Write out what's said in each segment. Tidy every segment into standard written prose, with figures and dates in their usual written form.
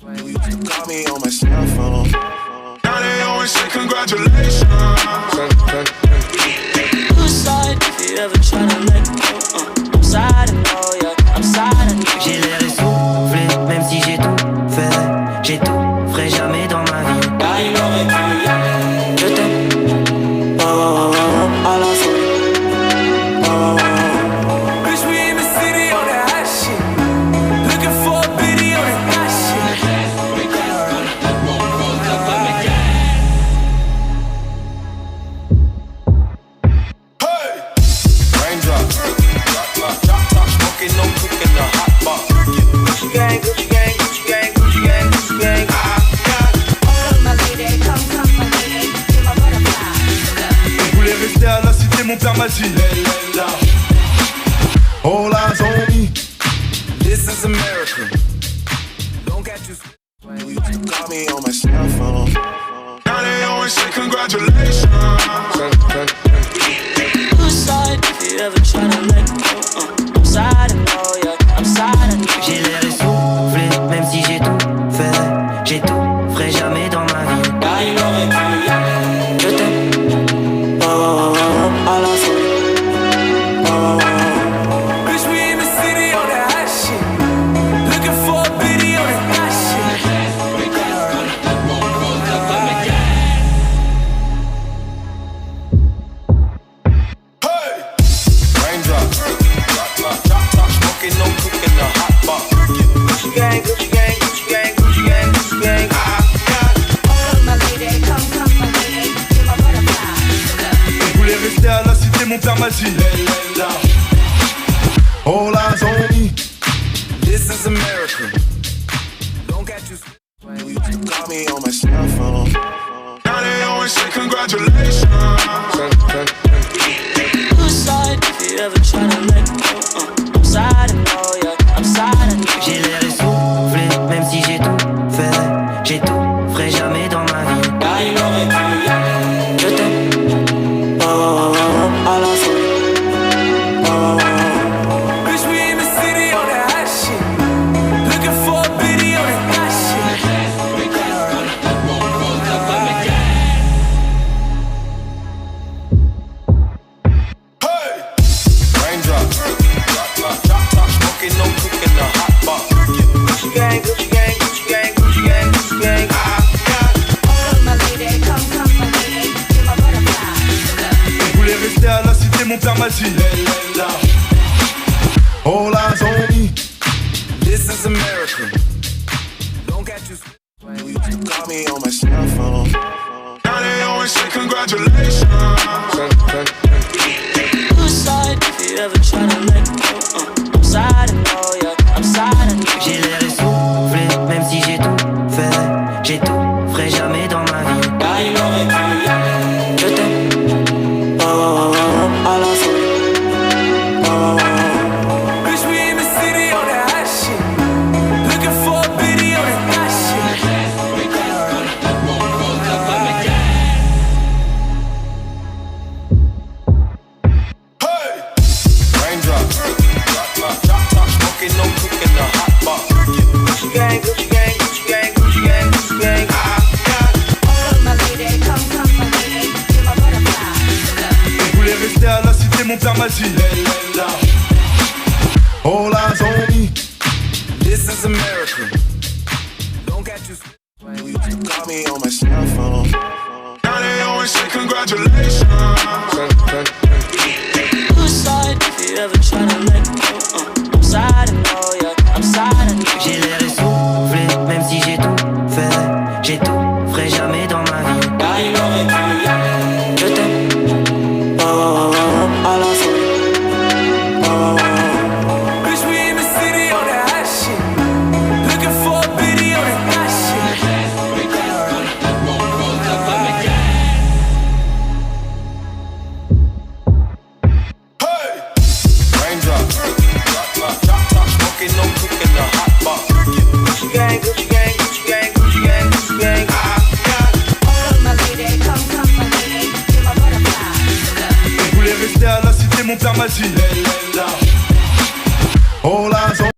Got me on my cell phone. Now they always say congratulations. Suicide if you ever try to let go. I'm sad and know, yeah, I'm sad and know. J'ai l'air essoufflé, même si j'ai tout fait. J'ai tout, ferai jamais dans ma vie. Je t'aime, oh, oh, oh, à la folie. Oh, oh, oh. Bitch, we in the city on that hot shit. Looking for a biddy on that hot shit. Hey! Raindrop, drop, smoking, no cooking, the hot box. Gucci gang, Gucci gang, Gucci gang, Gucci gang, Gucci gang. My lady, come, my lady, you're my butterfly. Je voulais rester à la cité, mon père m'a dit All eyes on me. This is America. Don't catch you. Got me on my cell phone. Now they always say congratulations. Suicide if you ever try to let go. I'm sad and know, yeah, I'm sad and know. J'ai l'air essoufflé, même si j'ai tout fait. J'ai tout, ferai jamais dans ma vie. Je t'aime, oh, oh, oh, à la folie. Oh, oh, oh. Bitch, we in the city on that hot shit. Looking for a biddy on that hot shit. Hey! Raindrop, drop, smoking, no cooking, the hot box. Gucci gang, Gucci gang, Gucci gang, Gucci gang, Gucci gang. My lady, come, my lady, you're my butterfly. Je voulais rester à la cité, mon père m'a dit All eyes on me. This is America. Don't catch you. Got me on my cell phone. Now they always say congratulations. Suicide if you ever try to let go. I'm sad and know, yeah, I'm sad and know. J'ai l'air essoufflé, même si j'ai tout fait. J'ai tout, ferai jamais dans ma vie. Je t'aime, oh, oh, oh, à la folie. Oh, oh, oh. Bitch, we in the city on that hot shit. Looking for a biddy on that hot shit. Hey! Raindrop, drop, smoking, no cooking, the hot box. Gucci gang, Gucci gang, Gucci gang, Gucci gang, Gucci gang. My lady, come, my lady, you're my butterfly. Je voulais rester à la cité, mon père m'a dit All eyes on me. This is America. Don't catch you. Got me on my cell phone. Now they always say congratulations. Suicide if you ever try to let go. I'm sad and know, yeah, I'm sad and know. J'ai l'air essoufflé, même si j'ai tout fait. J'ai tout, ferai jamais dans ma vie. Je t'aime, oh, oh, oh, à la folie. Oh, oh, oh. Bitch, we in the city on that hot shit. Looking for a biddy on that hot shit. Hey! Raindrop, drop, smoking, no cooking, the hot box. Gucci gang, Gucci gang, Gucci gang, Gucci gang, Gucci gang. My lady, come, my lady, you're my butterfly. Je voulais rester à la cité, mon père m'a dit All eyes on me. This is America. Don't catch you. Got me on my cell phone. Now they always say congratulations. Suicide if you ever try to let go. I'm sad and know, yeah, I'm sad and know. J'ai l'air essoufflé, même si j'ai tout fait. J'ai tout, ferai jamais dans ma vie. Je t'aime, oh, oh, oh, à la folie. Oh, oh, oh. Bitch, we in the city on that hot shit. Looking for a biddy on that hot shit. Hey! Raindrop, drop, smoking, no cooking, the hot box. Gucci gang, Gucci gang, Gucci gang, Gucci gang, Gucci gang. My lady, come, my lady, you're my butterfly. Je voulais rester à la cité, mon père m'a dit All eyes on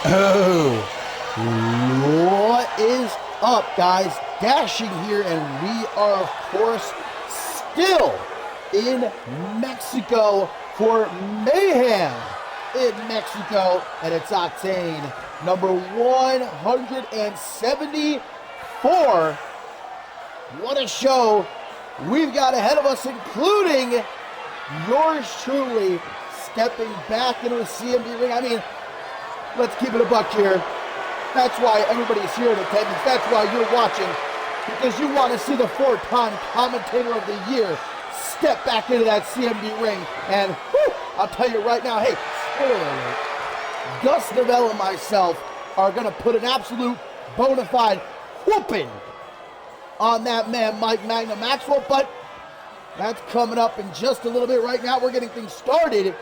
Oh, what is up, guys? Dashing here, and we are, of course, still in Mexico for Mayhem in Mexico, and it's Octane number 174. What a show we've got ahead of us, including yours truly stepping back into a CMV ring. I mean, let's keep it a buck here. That's why everybody's here in attendance. That's why you're watching, because you want to see the four-time commentator of the year step back into that CMV ring. And whew, I'll tell you right now, hey, spoiler alert, Gus Novell and myself are going to put an absolute bona fide whooping on that man, Mike Magna Maxwell. But that's coming up in just a little bit. Right now, we're getting things started.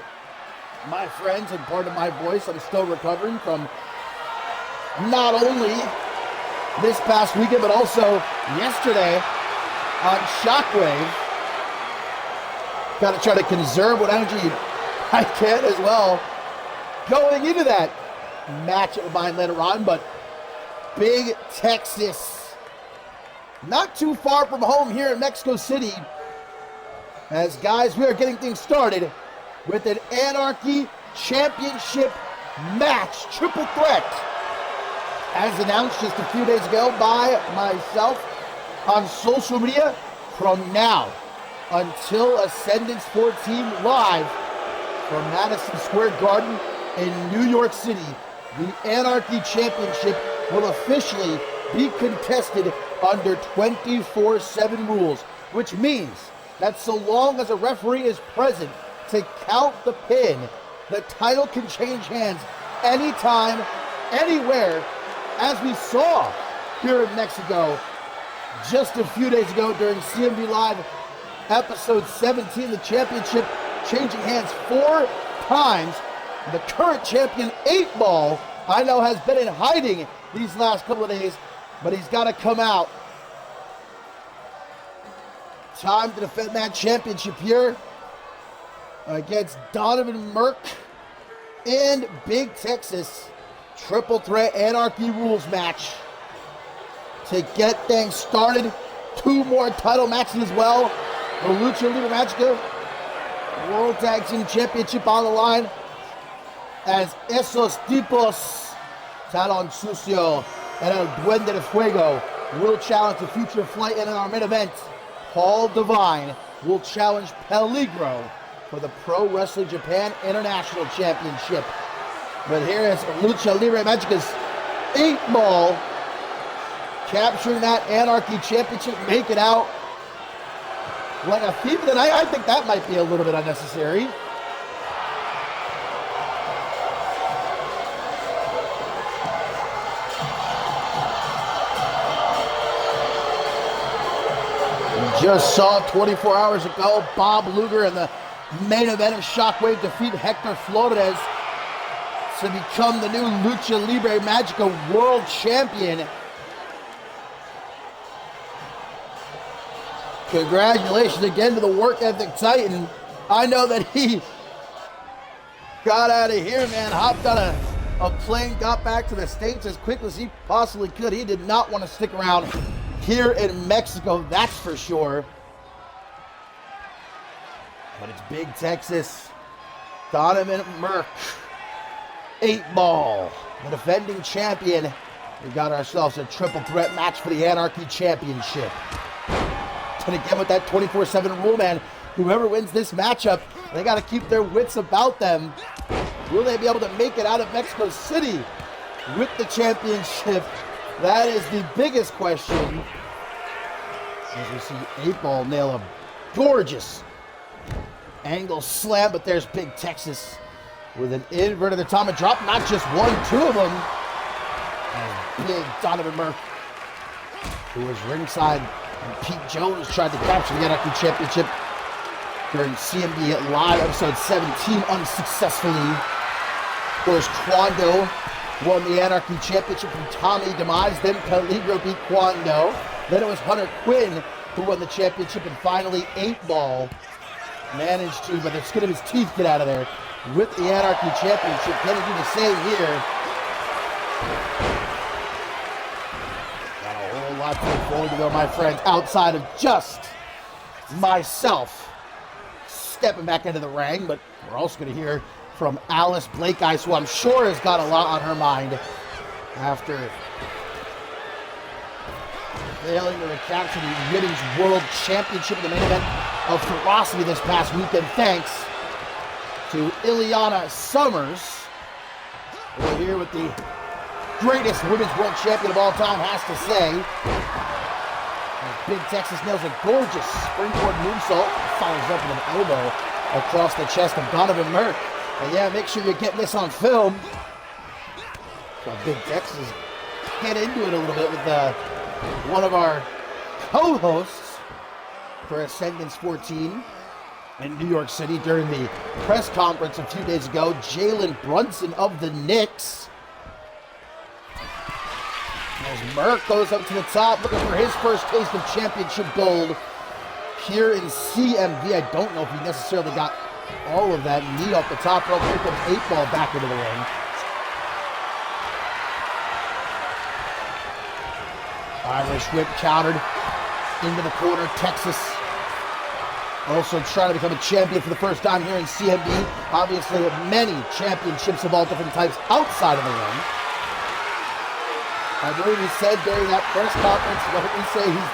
My friends, and part of my voice, I'm still recovering from not only this past weekend, but also yesterday on Shockwave. Got to try to conserve what energy I can as well going into that match of mine later on. But Big Texas, not too far from home here in Mexico City. As guys, we are getting things started with an Anarchy Championship match, triple threat, as announced just a few days ago by myself on social media. From now until Ascendance 14 live from Madison Square Garden in New York City, the Anarchy Championship will officially be contested under 24/7 rules, which means that so long as a referee is present to count the pin, the title can change hands anytime, anywhere, as we saw here in Mexico just a few days ago during CMV Live episode 17, the championship changing hands 4 times. The current champion, 8 Ball, I know has been in hiding these last couple of days, but he's got to come out. Time to defend that championship here against Donovan Merck and Big Texas. Triple threat Anarchy rules match to get things started. 2 more title matches as well. The Lucha Libre Magica World Tag Team Championship on the line, as Esos Tipos, Talon Sucio and El Duende de Fuego will challenge the Future Flight, and in our main event, Paul Divine will challenge Peligro for the Pro Wrestling Japan International Championship. But here is Lucha Libre Magica's 8 Ball capturing that Anarchy Championship, make it out like a thief. And I think that might be a little bit unnecessary. We just saw 24 hours ago Bob Luger in the main event of Shockwave defeat Hector Flores to become the new Lucha Libre Magica World Champion. Congratulations again to the work ethic Titan. I know that he got out of here, man, hopped on a plane, got back to the States as quick as he possibly could. He did not want to stick around here in Mexico, that's for sure. But it's Big Texas, Donovan Merck, 8 Ball, the defending champion. We got ourselves a triple threat match for the Anarchy Championship. And again, with that 24/7 rule, man, whoever wins this matchup, they got to keep their wits about them. Will they be able to make it out of Mexico City with the championship? That is the biggest question. As we see 8 Ball nail a gorgeous angle slam, but there's Big Texas with an inverted atomic drop. Not just one, 2 of them. And Big Donovan Merck, who was ringside, and Pete Jones tried to capture the Anarchy Championship during CMV Live episode 17 unsuccessfully. Of course, Quando won the Anarchy Championship from Tommy Demise. Then Peligro beat Quando. Then it was Hunter Quinn who won the championship. And finally, 8 Ball managed to, by the skin of his teeth, get out of there with the Anarchy Championship. Gonna do the same here Got a whole lot to look forward to, though, my friends, outside of just myself stepping back into the ring. But we're also going to hear from Alice Blake Ice, who I'm sure has got a lot on her mind after failing to recapture the Women's World Championship in the main event of Ferocity this past weekend, thanks to Ileana Summers. We're here with the greatest Women's World Champion of all time has to say. As Big Texas nails a gorgeous springboard moonsault, follows up with an elbow across the chest of Donovan Merck. And yeah, make sure you're getting this on film. So Big Texas get into it a little bit with one of our co-hosts for Ascendance 14 in New York City during the press conference a few days ago. Jalen Brunson of the Knicks. As Merck goes up to the top, looking for his first taste of championship gold here in CMV. I don't know if he necessarily got all of that knee off the top rope. Here comes 8-Ball back into the ring. Irish whip countered into the corner. Texas also trying to become a champion for the first time here in CMV. Obviously, many championships of all different types outside of the ring. I believe he said during that press conference, what did he say? He's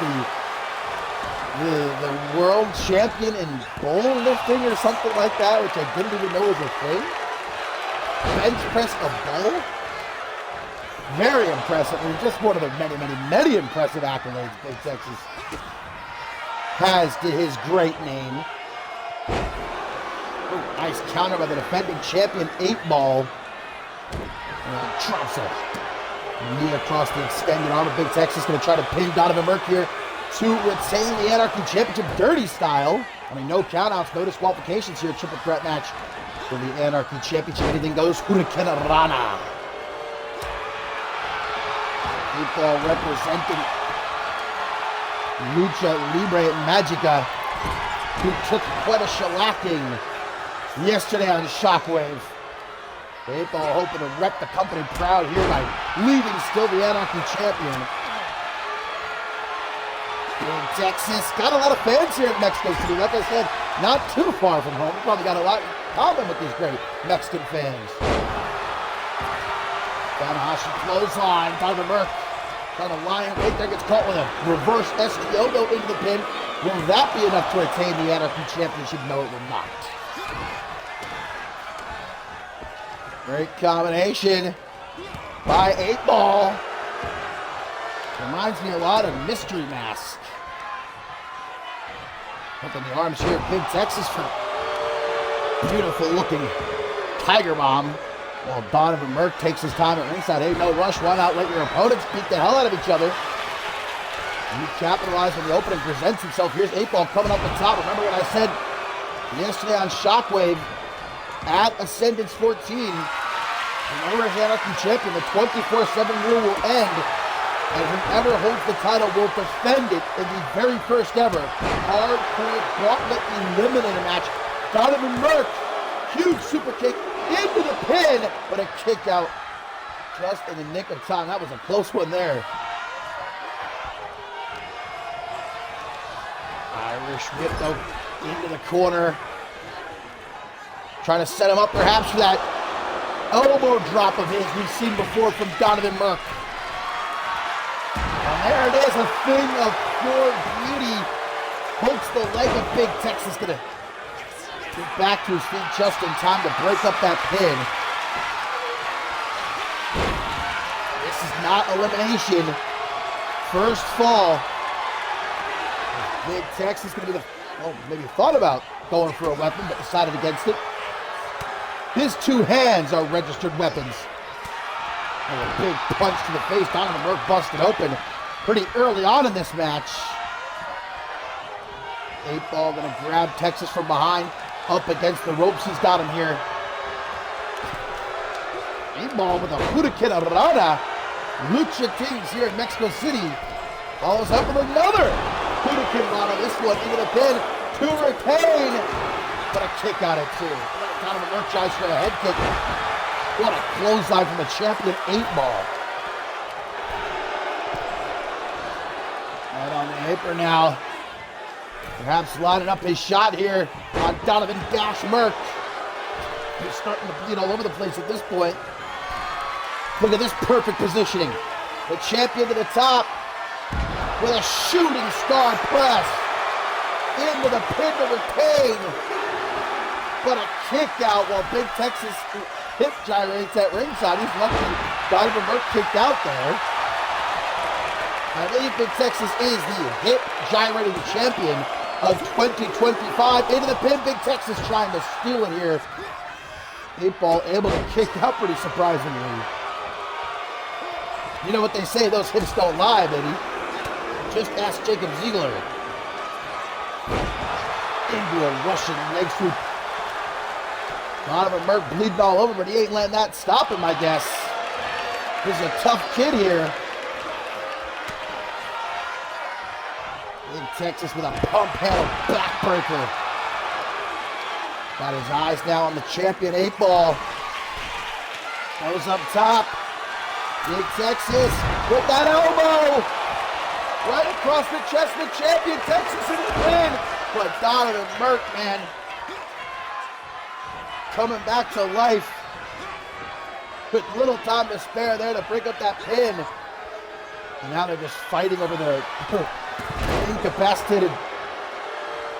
the world champion in bowl lifting or something like that, which I didn't even know was a thing. Bench press a bowl? Very impressive. I mean, just one of the many, many, many impressive accolades Big Texas has to his great name. Ooh, nice counter by the defending champion, 8-Ball. Drops a knee across the extended arm of Big Texas. Going to try to pin Donovan Merck here to retain the Anarchy Championship dirty style. I mean, no countouts, no disqualifications here. Triple threat match for the Anarchy Championship. Anything goes. Hurricane Rana. 8-Ball representing Lucha Libre Magica, who took quite a shellacking yesterday on Shockwave. 8-Ball hoping to rep the company proud here by leaving still the Anarchy champion. Big Texas got a lot of fans here in Mexico City. Like I said, not too far from home. Probably got a lot in common with these great Mexican fans. Tanahashi clothesline, Donovan Merck trying to lie in wait there, gets caught with a reverse STO, go into the pin. Will that be enough to retain the Anarchy Championship? No, it will not. Great combination by 8-Ball. Reminds me a lot of Mystery Mask. Up in the arms here, Big Texas for beautiful looking Tiger Bomb. While Donovan Merck takes his time at ringside. Hey, no rush, why not let your opponents beat the hell out of each other? He capitalized on the opening, presents himself. Here's 8-Ball coming up the top. Remember what I said yesterday on Shockwave at Ascendance 14. Whoever is Anarchy champion, the 24/7 rule will end, and whoever holds the title will defend it in the very first ever hardcore gauntlet eliminator match. Donovan Merck, huge super kick into the pin, but a kick out just in the nick of time. That was a close one there. Irish whip though into the corner. Trying to set him up perhaps for that elbow drop of his we've seen before from Donovan Merck. And there it is, a thing of pure beauty. Pokes the leg of Big Texas, gonna get back to his feet just in time to break up that pin. This is not elimination. First fall. Big Texas gonna be the, well, maybe thought about going for a weapon, but decided against it. His two hands are registered weapons. And a big punch to the face. Donovan Merck busted open pretty early on in this match. 8-Ball gonna grab Texas from behind. Up against the ropes, he's got him here. 8-Ball with a Hurricane Rana. Lucha Kings here in Mexico City. Follows up with another Hurricane Rana. This one into the pin to retain. But a kick out at two. Donovan Merck tries for a head kick. What a clothesline from the champion 8-Ball. Right on the apron now. Perhaps lining up his shot here on Donovan Dash Merc. He's starting to bleed all over the place at this point. Look at this perfect positioning. The champion to the top with a shooting star press. Into the pin to retain. But a kick out while Big Texas hip gyrates at ringside. He's lucky Donovan Merc kicked out there. I believe Big Texas is the hip gyrating champion of 2025. Into the pin, Big Texas trying to steal it here. 8-Ball able to kick out pretty surprisingly. You know what they say, those hips don't lie, baby. Just ask Jacob Ziegler. Into a Russian leg sweep. Donovan Merc bleeding all over, but he ain't letting that stop him, I guess. This is a tough kid here. Big Texas with a pump handle backbreaker. Got his eyes now on the champion 8-Ball. Goes up top. Big Texas with that elbow. Right across the chest of the champion. Texas in the pin. But Donovan Merc, man, coming back to life. With little time to spare there to break up that pin. And now they're just fighting over the incapacitated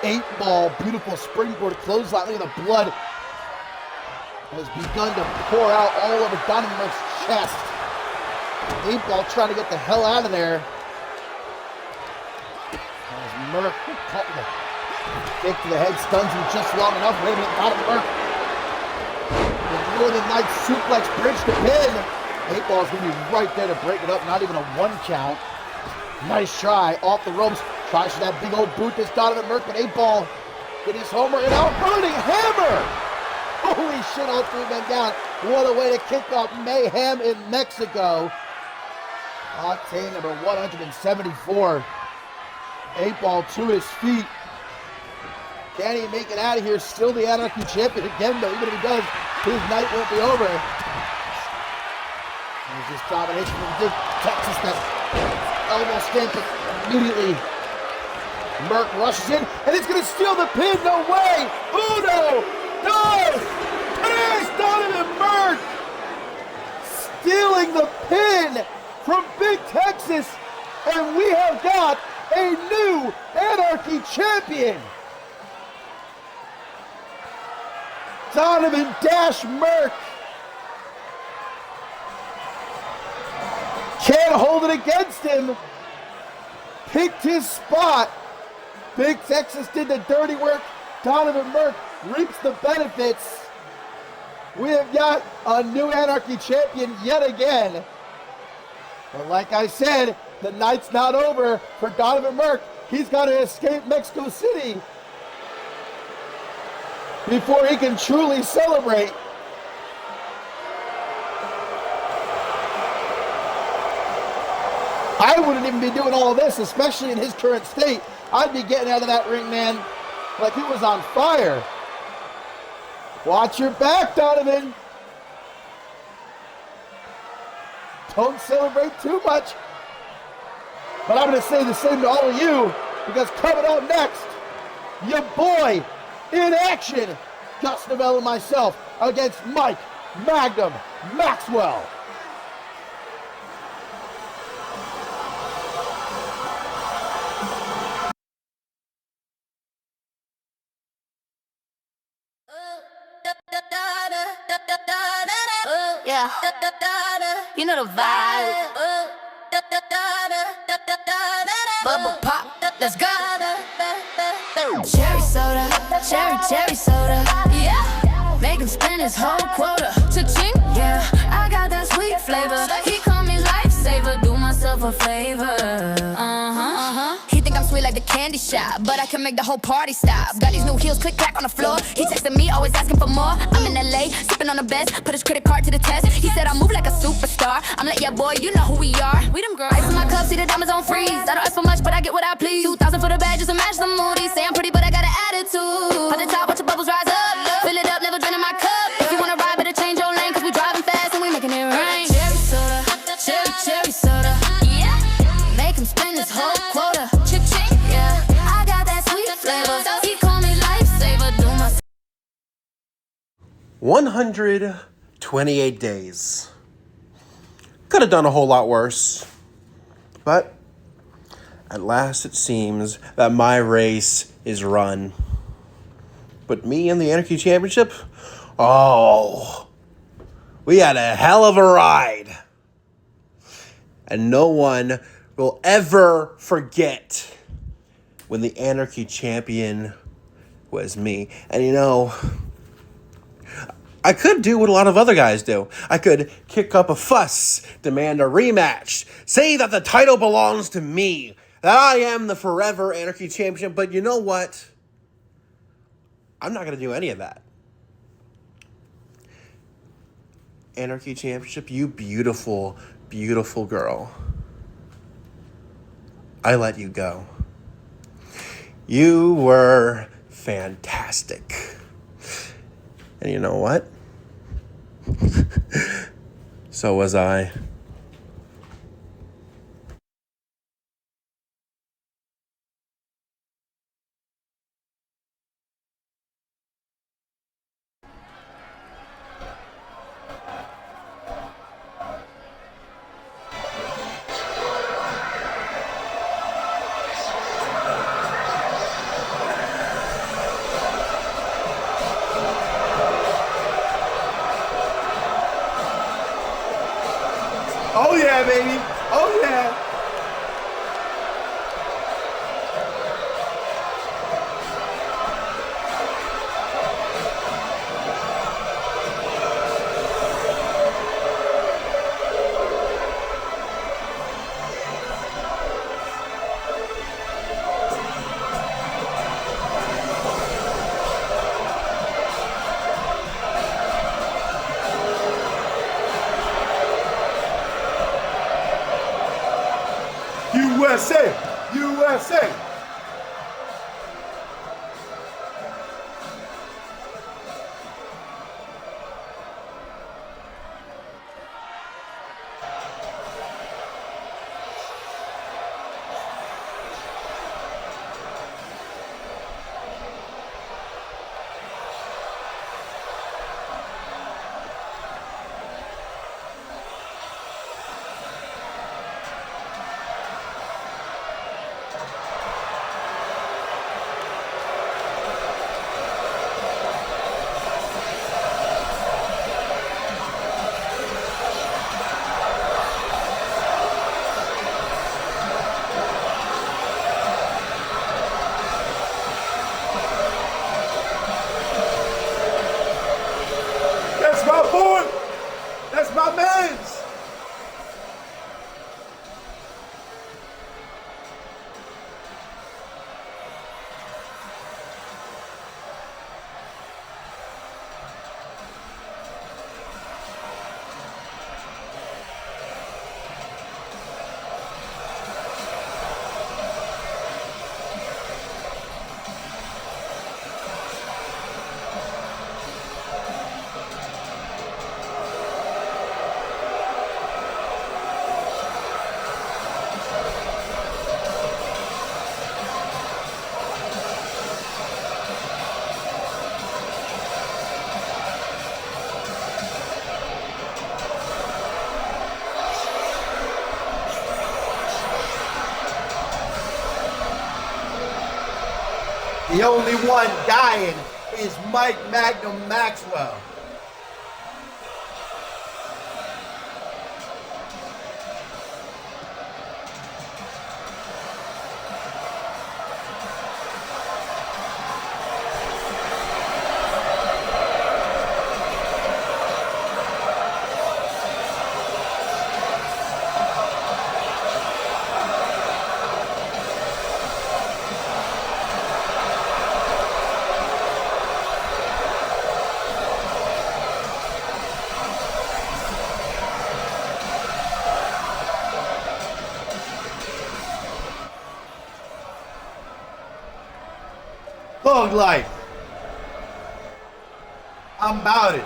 8-Ball, beautiful springboard clothesline. Look at the blood has begun to pour out all over Donovan Merc's chest. 8-Ball trying to get the hell out of there. As Merc caught the kick to the head, stuns him just long enough. Wait a minute, Donovan Merc. The Northern Lights suplex bridge to pin. 8-Ball's going to be right there to break it up. Not even a 1 count. Nice try off the ropes. Tries for that big old boot. This Donovan Merc, but 8-Ball get his homer and out burning hammer. Holy shit, all 3 men down. What a way to kick off Mayhem in Mexico. Octane number 174. 8-Ball to his feet. Can he make it out of here? Still the Anarchy champion again, though. Even if he does, his night won't be over. There's this domination from Big Texas. That elbow stamp immediately. Merc rushes in, and he's going to steal the pin. No way! Uno, dos, tres! Donovan Merc stealing the pin from Big Texas, and we have got a new Anarchy champion. Donovan Dash Merc can't hold it against him. Picked his spot. Big Texas did the dirty work. Donovan Merc reaps the benefits. We have got a new Anarchy champion yet again. But like I said, the night's not over for Donovan Merc. He's got to escape Mexico City before he can truly celebrate. I wouldn't even be doing all this, especially in his current state. I'd be getting out of that ring, man, like he was on fire. Watch your back, Donovan. Don't celebrate too much. But I'm going to say the same to all of you, because coming up next, your boy in action, Gus Novell and myself against Mike Magnum Maxwell. Yeah, you know the vibe. Bubble pop, let's go. Cherry soda, cherry soda. Yeah, make him spend his whole quota. Cha-ching, yeah, I got that sweet flavor. He call me lifesaver, do myself a favor. He think I'm sweet like the candy shop, but I can make the whole party stop. Got these new heels, click clack on the floor. He texting me, always asking for more. I'm in LA, sipping on the best, put his credit card to the test. He said I move like a superstar. I'm like, yeah boy, you know who we are. We them girls. Ice in my cup, see the diamonds on freeze. I don't ask for much, but I get what I please. 2,000 for the bag, just to match the moody. Say I'm pretty, but I got an attitude. At the top, watch the bubbles rise up. Fill it up, never drain in my cup. If you wanna ride, better change your lane, cause we driving fast. 128 days. Could have done a whole lot worse. But at last it seems that my race is run. But me and the Anarchy Championship? Oh, we had a hell of a ride. And no one will ever forget when the Anarchy Champion was me. And you know, I could do what a lot of other guys do. I could kick up a fuss, demand a rematch, say that the title belongs to me, that I am the forever Anarchy Champion. But you know what? I'm not going to do any of that. Anarchy Championship, you beautiful, beautiful girl. I let you go. You were fantastic. And you know what? So was I. Oh yeah, baby. Oh yeah. USA! USA! That's my boy! That's my man's! The only one dying is Mike Magnum Maxwell. Thug life. I'm about it.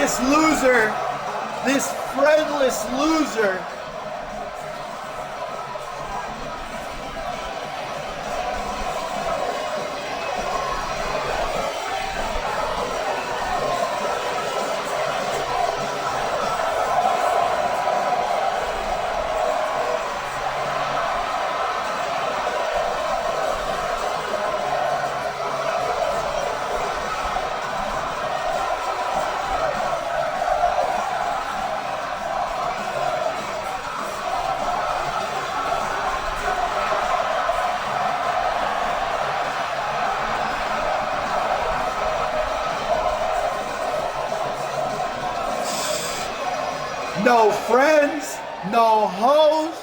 This loser, this friendless loser. No friends, no hoes.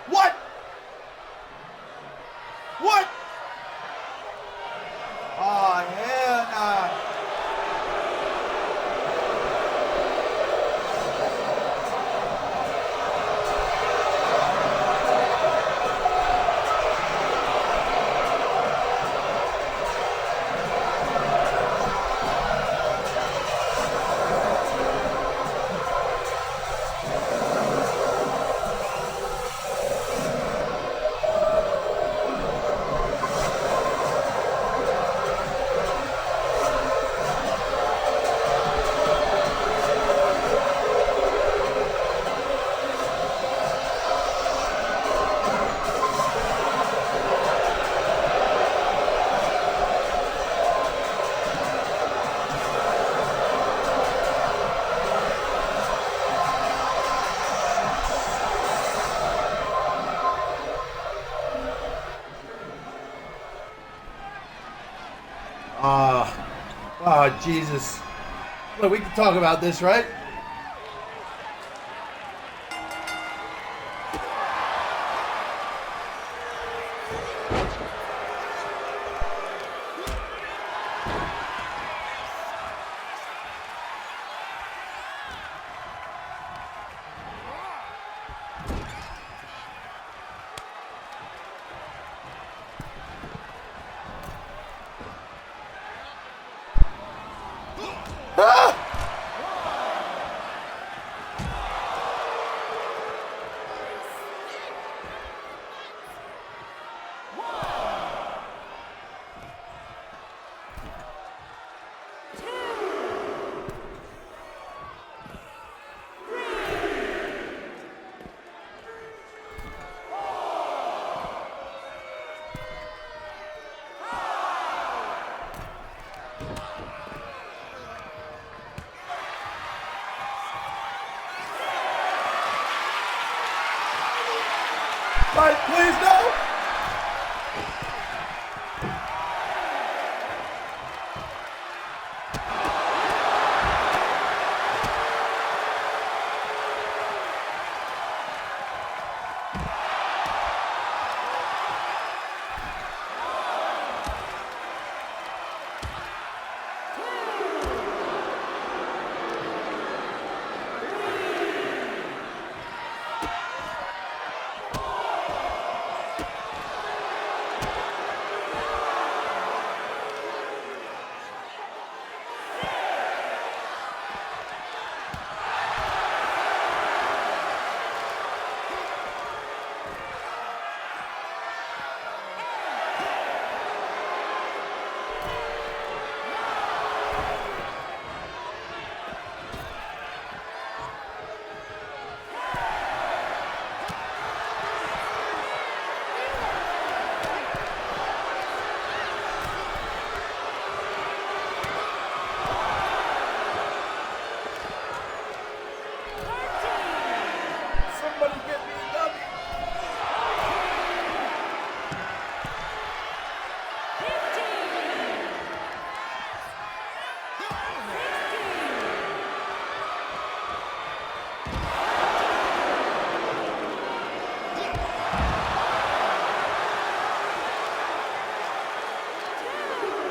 What? What? Oh, hell nah. Oh, Jesus. Look, we can talk about this, right? Right, please, no!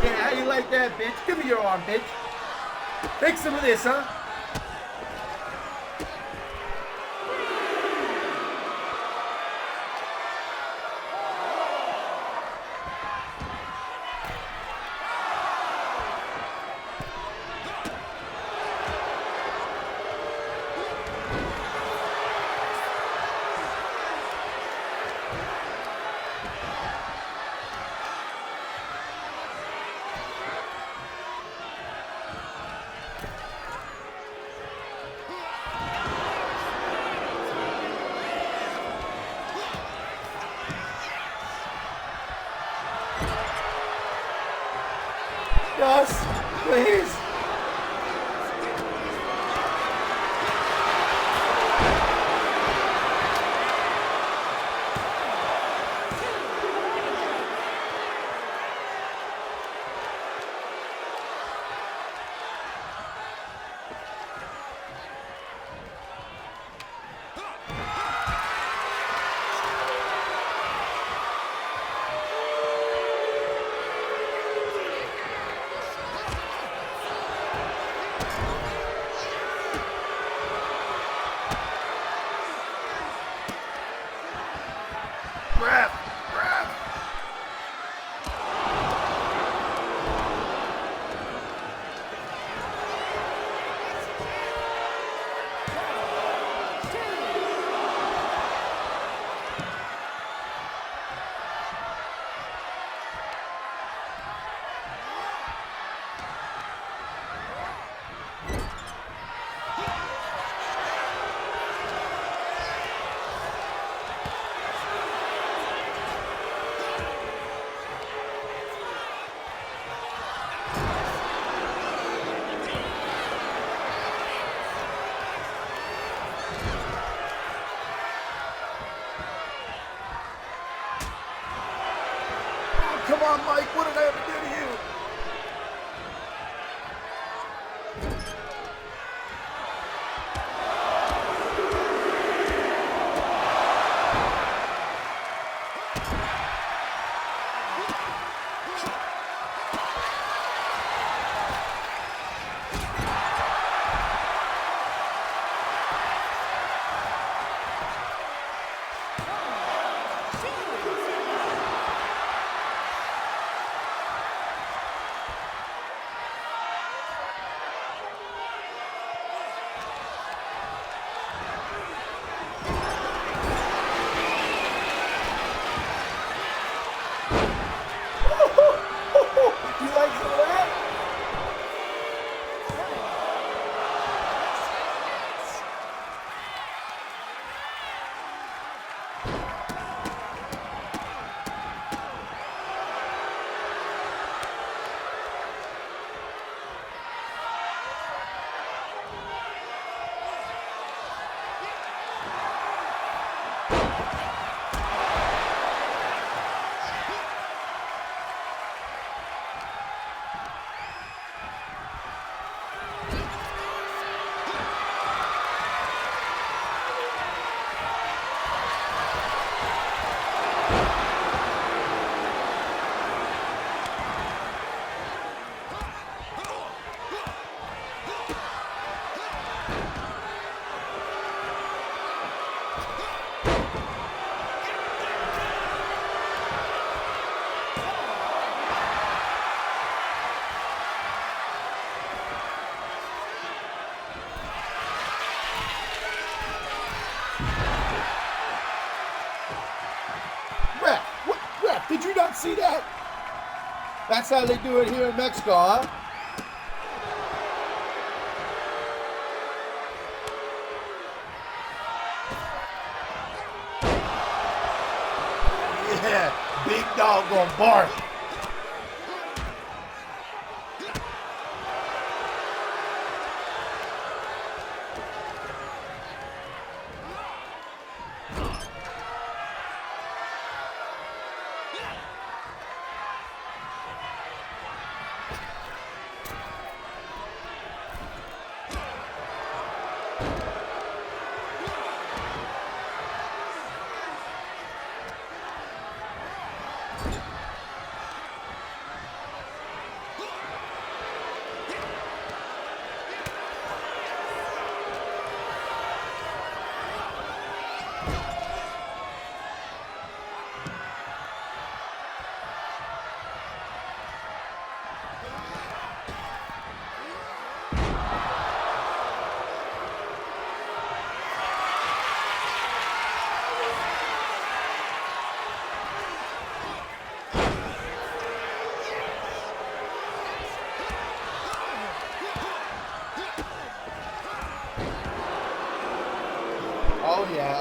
Yeah, how you like that, bitch? Give me your arm, bitch. Take some of this, huh? Yes, please. Come on, Mike, what did I ever do to you? You like some of that? Ref, did you not see that? That's how they do it here in Mexico, huh? Yeah, big dog gonna bark.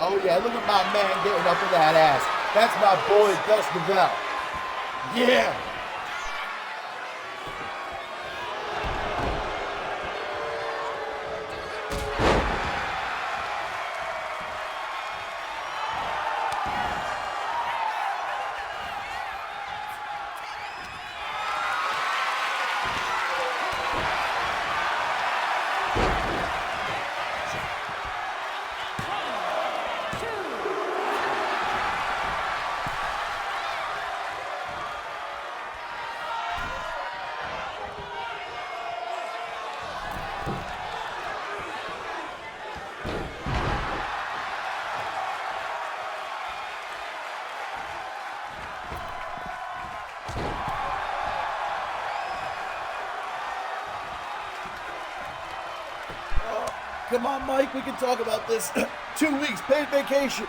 Oh yeah, look at my man getting up in that ass. That's my boy, Gus Devell. Yeah. Come on, Mike, we can talk about this. 2 weeks paid vacation.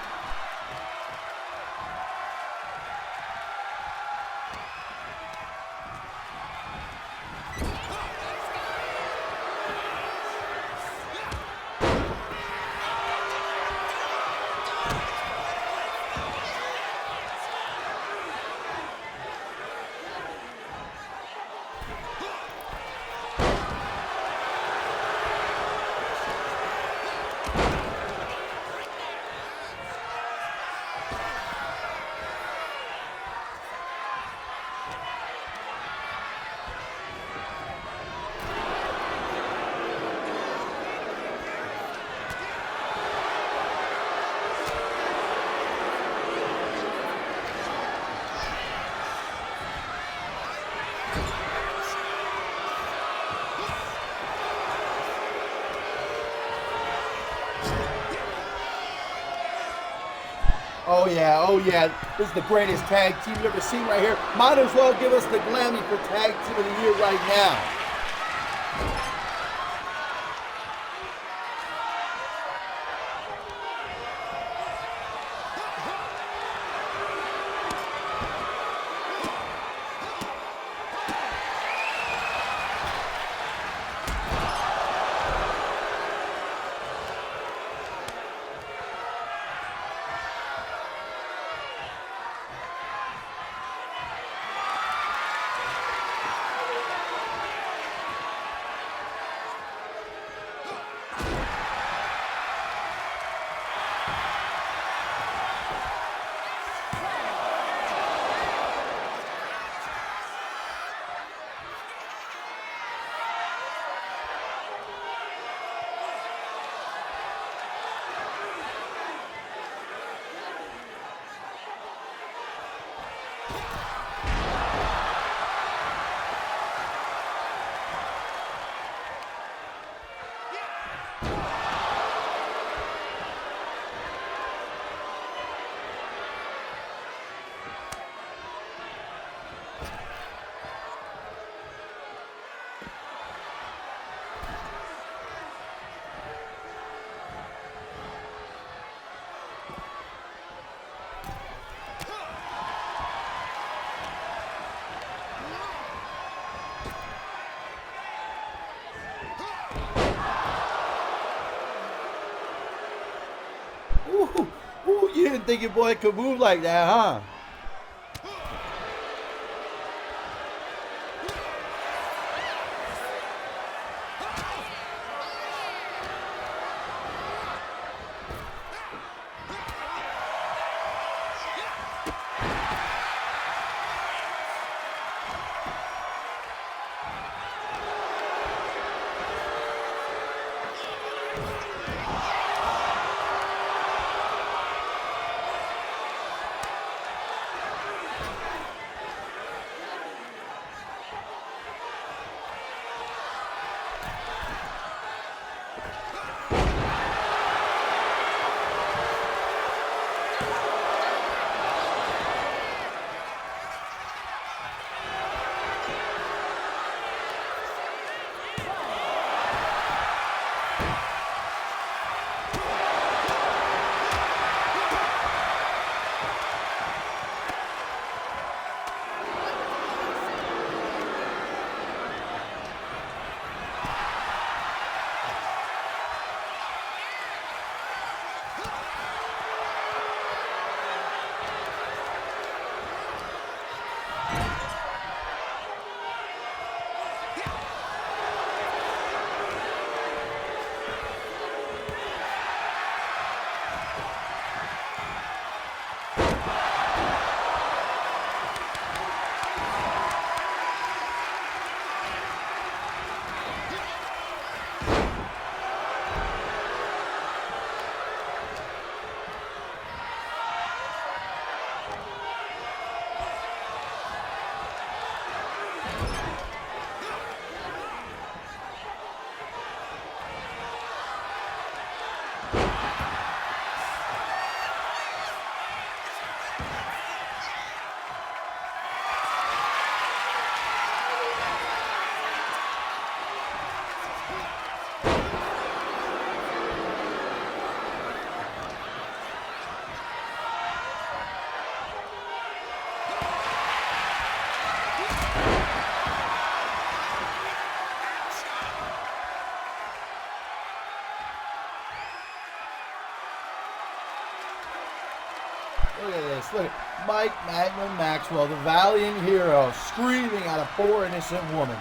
Oh yeah, this is the greatest tag team you've ever seen right here. Might as well give us the Glammy for Tag Team of the Year right now. Ooh, you didn't think your boy could move like that, huh? this. Look at Mike Magnum Maxwell, the valiant hero, screaming at a poor innocent woman.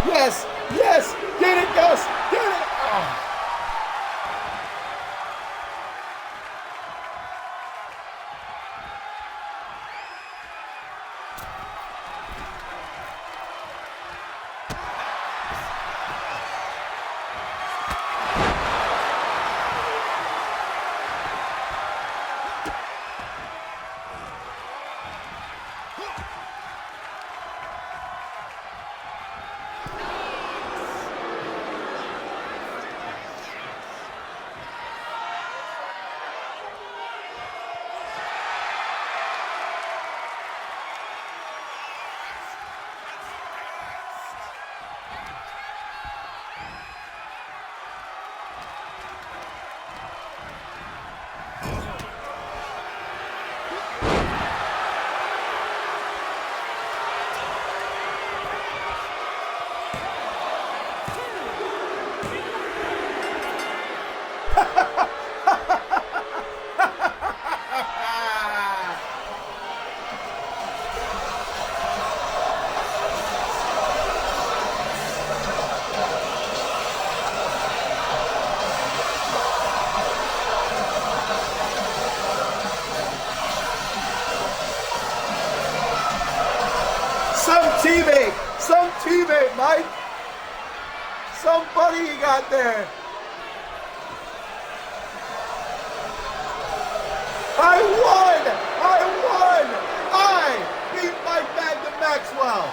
Yes, yes, get it, Gus, get it. Oh. Some teammate, Mike. Somebody you got there. I won! I beat Mike Magnum Maxwell.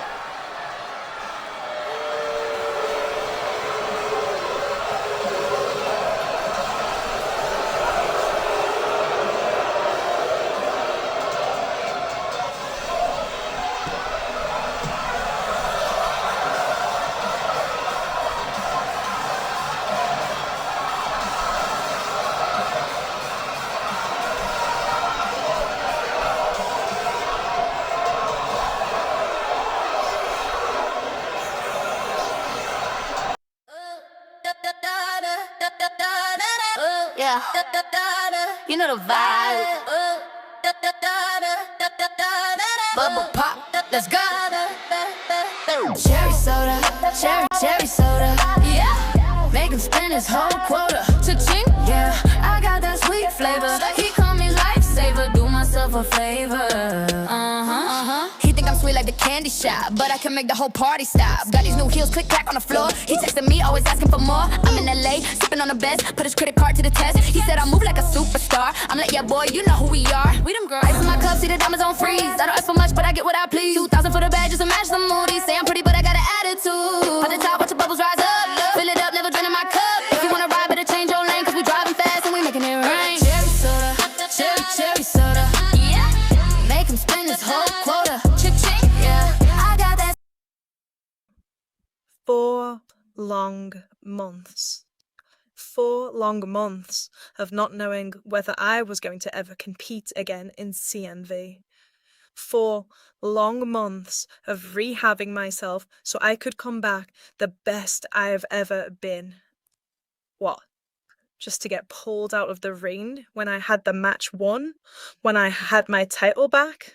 Yeah, you know the vibe. Bubble pop, let's go. Cherry soda, cherry soda. Yeah, make him spend his whole quota. Cha-ching, yeah, I got that sweet flavor. He call me lifesaver, do myself a favor. He think I'm sweet like the candy shop, but I can make the whole party stop. Got these new heels, click clack on the floor. He texting me, always asking for more. I'm in LA, sipping on the best, put his credit card to the test. He said I move like a superstar. I'm like, yeah, boy, you know who we are. We them girls. Ice in my cup, see the diamonds on freeze. I don't ask for much, but I get what I please. 2,000 for the bag, just to match the moody. Say I'm pretty, but I got an attitude. At the top, watch the bubbles rise up. Fill it up, never draining my cup. If you wanna ride, better change your lane, cause we driving fast and we making it rain. Cherry soda, cherry soda. Yeah, make him spend his whole quota. Ching, yeah, I got that. 4 long months. 4 long months of not knowing whether I was going to ever compete again in CMV. 4 long months of rehabbing myself so I could come back the best I have ever been. What? Just to get pulled out of the ring when I had the match won? When I had my title back?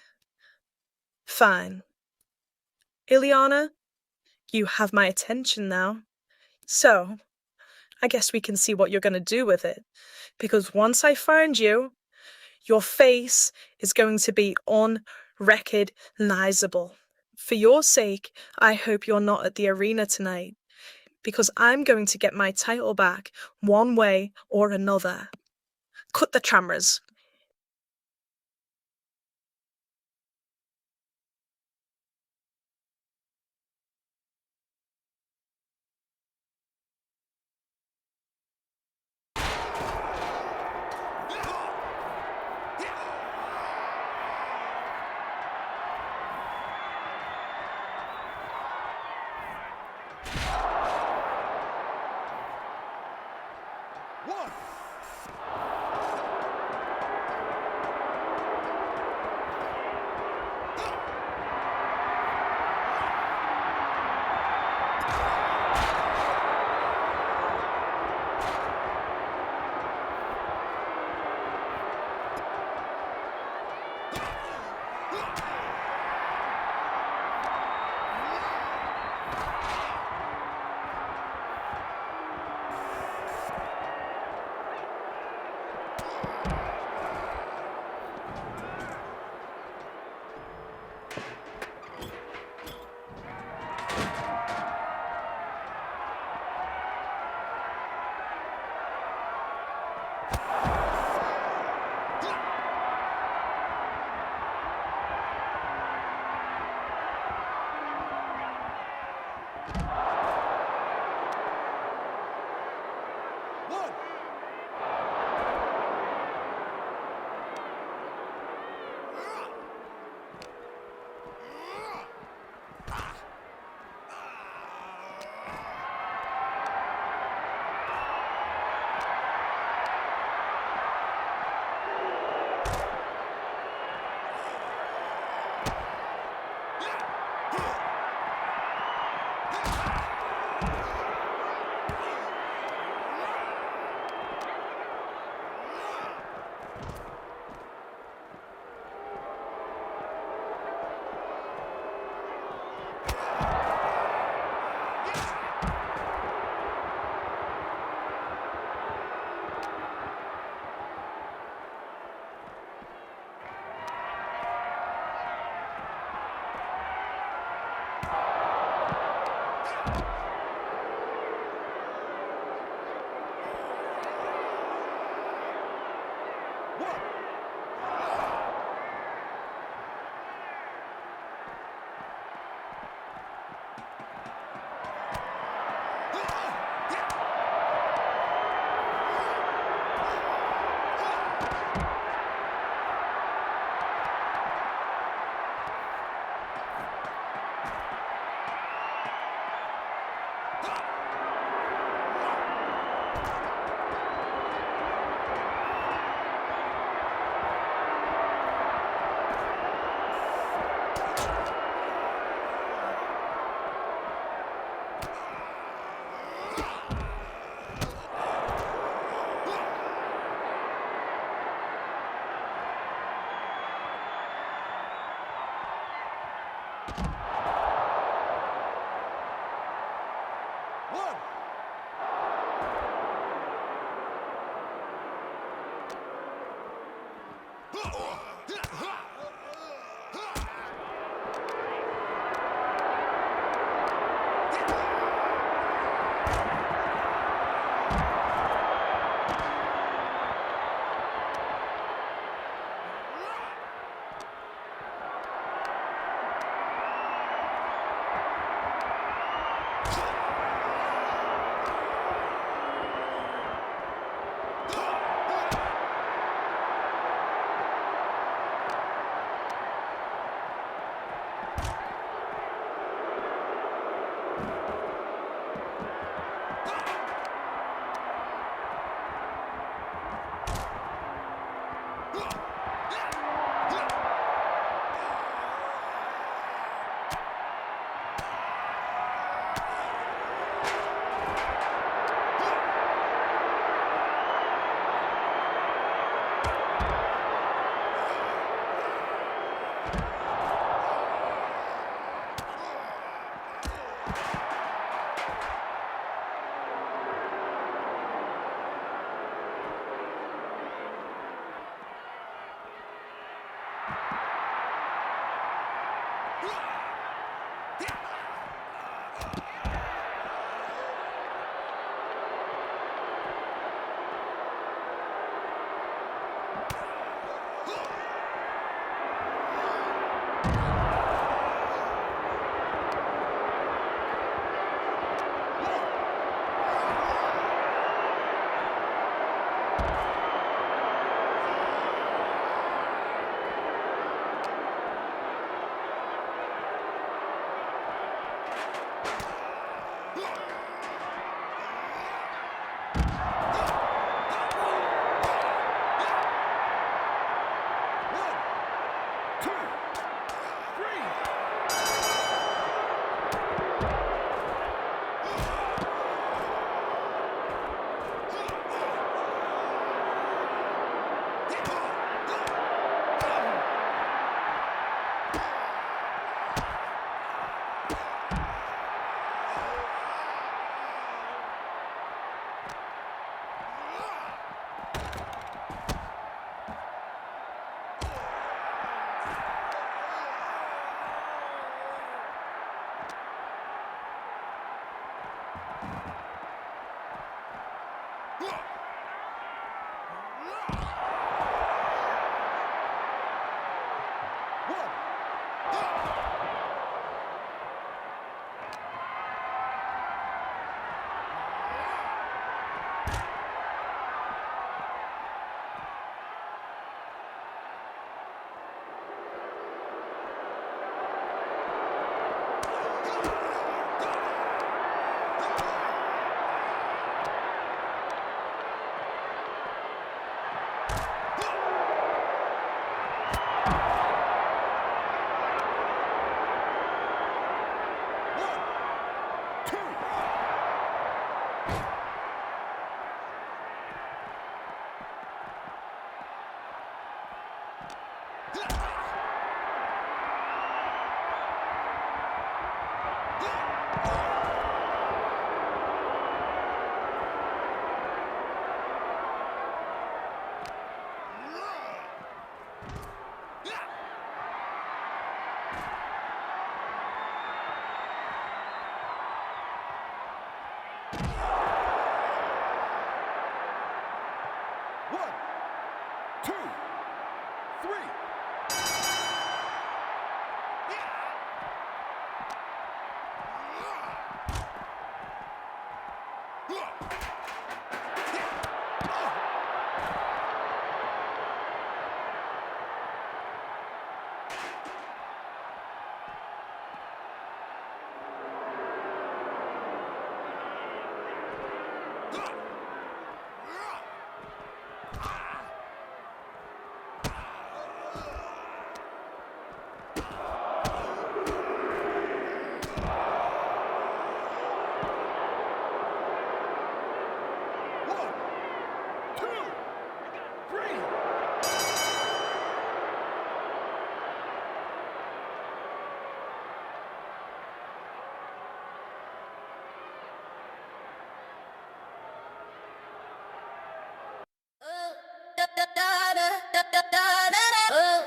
Fine. Ileana, you have my attention now. So, I guess we can see what you're going to do with it. Because once I find you, your face is going to be unrecognizable. For your sake, I hope you're not at the arena tonight. Because I'm going to get my title back one way or another. Cut the cameras.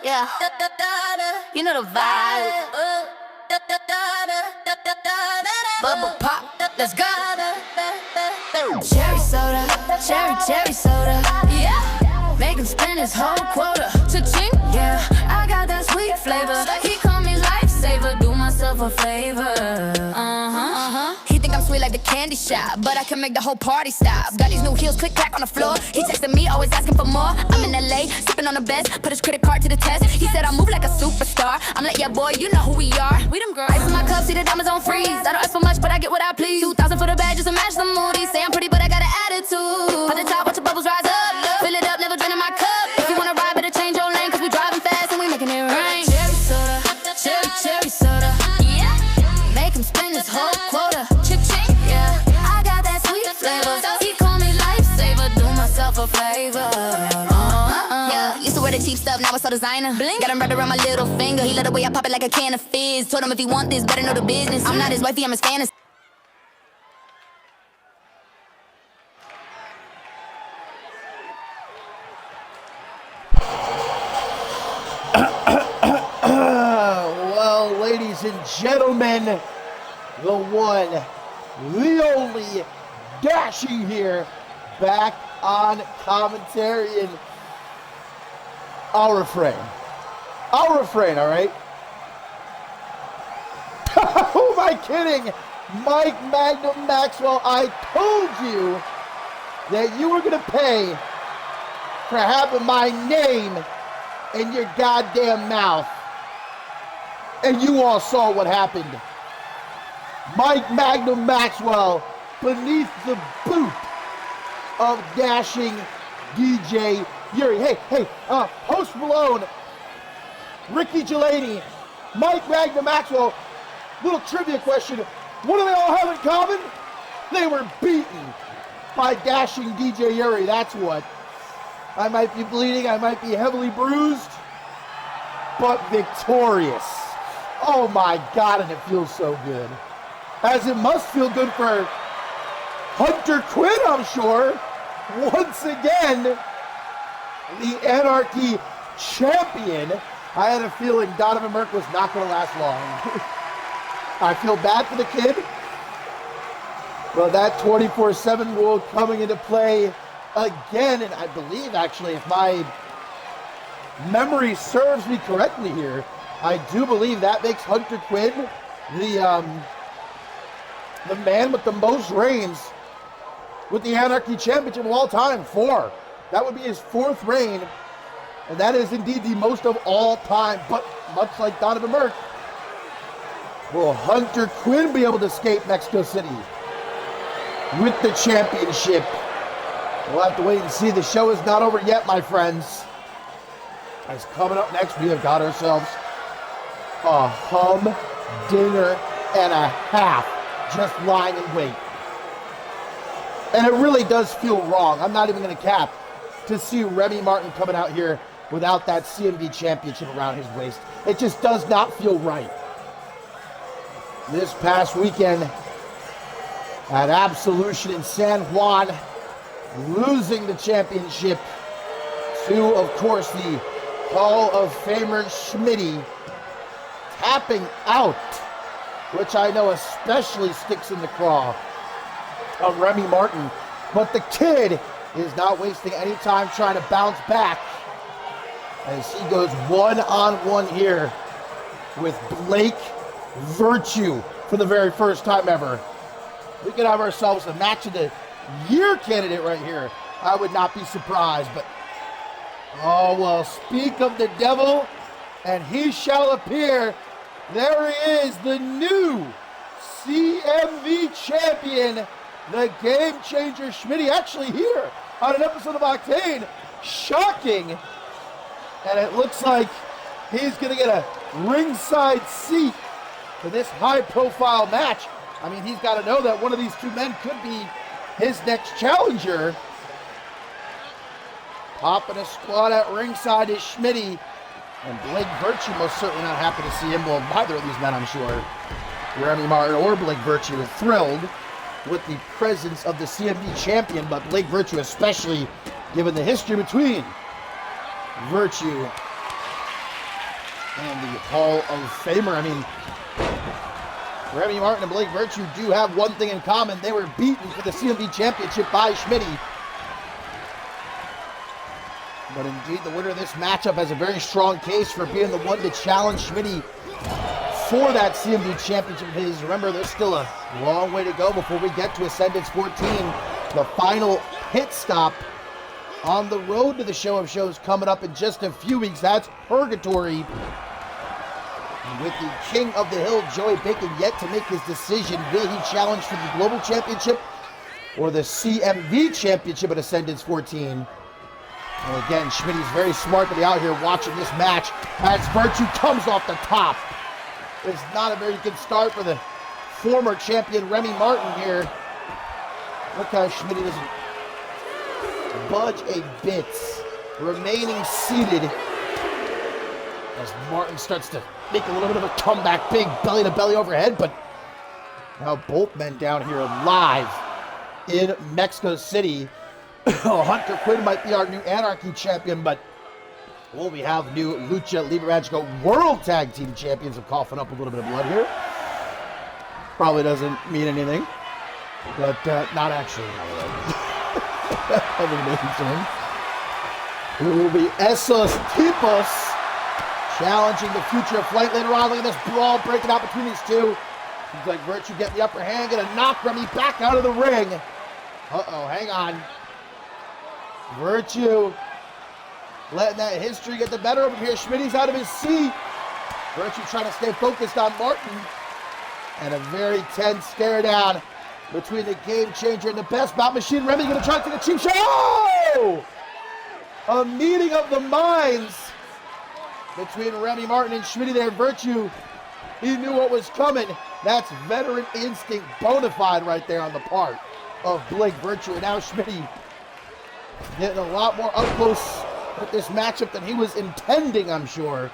Yeah, you know the vibe. Bubble pop, let's go. Cherry soda, cherry soda. Yeah, make him spend his whole quota. Cha-ching, yeah, I got that sweet flavor. He call me lifesaver, do myself a favor. He think I'm sweet like the candy shop, but I can make the whole party stop. Got these new heels, click clack on the floor. He texting me, always asking for more. I'm in LA, sipping on the best, put his credit card to the test. He said I move like a superstar. I'm like, yeah boy, you know who we are. We them girls. Ice in my cup, see the diamonds on freeze. I don't ask for much, but I get what I please. 2,000 for the bag, just to match the moody. Say I'm pretty, but I got an attitude. Pop the top, watch the bubbles rise up. Fill it up, never draining my cup. If you wanna ride, better change your lane, cause we driving fast and we making it rain. Cherry soda, cherry soda. Yeah, make him spend his whole quota. Cha-ching, yeah, I got that sweet flavor. He call me lifesaver, do myself a favor. Yeah, used to wear the cheap stuff, now it's all designer. Got him wrapped around my little finger. He let the way I pop it like a can of fizz. Told him if he want this, better know the business. I'm not his wifey, I'm his fantasy. Well, ladies ladies and gentlemen, the one, the only, dashing here, back on commentary, and I'll refrain. All right? Who am I kidding? Mike Magnum Maxwell, I told you that you were going to pay for having my name in your goddamn mouth. And you all saw what happened. Mike Magnum Maxwell beneath the boot of dashing DJ Yuri. Hey, Post Malone, Ricky Gelani, Mike Magnum Maxwell. Little trivia question. What do they all have in common? They were beaten by dashing DJ Yuri. That's what. I might be bleeding. I might be heavily bruised. But victorious. Oh my God, and it feels so good. As it must feel good for Hunter Quinn, I'm sure. Once again, the Anarchy champion. I had a feeling Donovan Merck was not going to last long. I feel bad for the kid. But that 24/7 rule coming into play again, and I believe actually, if my memory serves me correctly here, I do believe that makes Hunter Quinn the man with the most reigns with the Anarchy Championship of all time. 4. That would be his 4th reign, and that is indeed the most of all time. But much like Donovan Merck, will Hunter Quinn be able to escape Mexico City with the championship? We'll have to wait and see. The show is not over yet, my friends. As coming up next, we have got ourselves a humdinger and a half just lying in wait. And it really does feel wrong, I'm not even going to cap, to see Remy Martin coming out here without that CMV championship around his waist. It just does not feel right. This past weekend at Absolution in San Juan, losing the championship to, of course, the Hall of Famer Schmitty, tapping out, which I know especially sticks in the craw of Remy Martin. But the kid is not wasting any time trying to bounce back as he goes one-on-one here with Blake Virtue for the very first time ever. We could have ourselves a match of the year candidate right here. I would not be surprised, but oh well, speak of the devil and he shall appear. There he is, the new CMV champion, the Game Changer Schmitty, actually here on an episode of Octane. Shocking. And it looks like he's going to get a ringside seat for this high-profile match. I mean, he's got to know that one of these two men could be his next challenger. Popping a squad at ringside is Schmitty. And Blake Virtue most certainly not happy to see him. Well, neither of these men, I'm sure. Remy Martin or Blake Virtue is thrilled with the presence of the CMV champion, but Blake Virtue especially, given the history between Virtue and the Hall of Famer. I mean, Remy Martin and Blake Virtue do have one thing in common. They were beaten for the CMV championship by Schmitty. But indeed, the winner of this matchup has a very strong case for being the one to challenge Schmitty for that CMV championship of his. Remember, there's still a long way to go before we get to Ascendance 14, the final pit stop on the road to the Show of Shows coming up in just a few weeks. That's Purgatory. And with the King of the Hill, Joey Bacon, yet to make his decision. Will he challenge for the Global Championship or the CMV Championship at Ascendance 14? And again, Schmitty's very smart to be out here watching this match as Virtue comes off the top. It's not a very good start for the former champion Remy Martin here. Look how Schmitty doesn't budge a bit, remaining seated as Martin starts to make a little bit of a comeback, big belly to belly overhead, but now both men down here live in Mexico City. Hunter Quinn might be our new Anarchy champion, but Well, we have new Lucha Libre Magico World Tag Team Champions. I'm coughing up a little bit of blood here. Probably doesn't mean anything, but not actually. It will be Esos Tipos challenging the Future of Flight later on. Look at this brawl breaking out between these two. Seems like Virtue getting the upper hand, gonna knock Remy back out of the ring. Uh-oh, hang on. Virtue letting that history get the better of him here. Schmitty's out of his seat. Virtue trying to stay focused on Martin. And a very tense stare down between the Game Changer and the Best Bout Machine. Remy gonna try to take a cheap shot. Oh! A meeting of the minds between Remy Martin and Schmitty there. Virtue, he knew what was coming. That's veteran instinct bona fide right there on the part of Blake Virtue. And now Schmitty getting a lot more up close with this matchup than he was intending, I'm sure.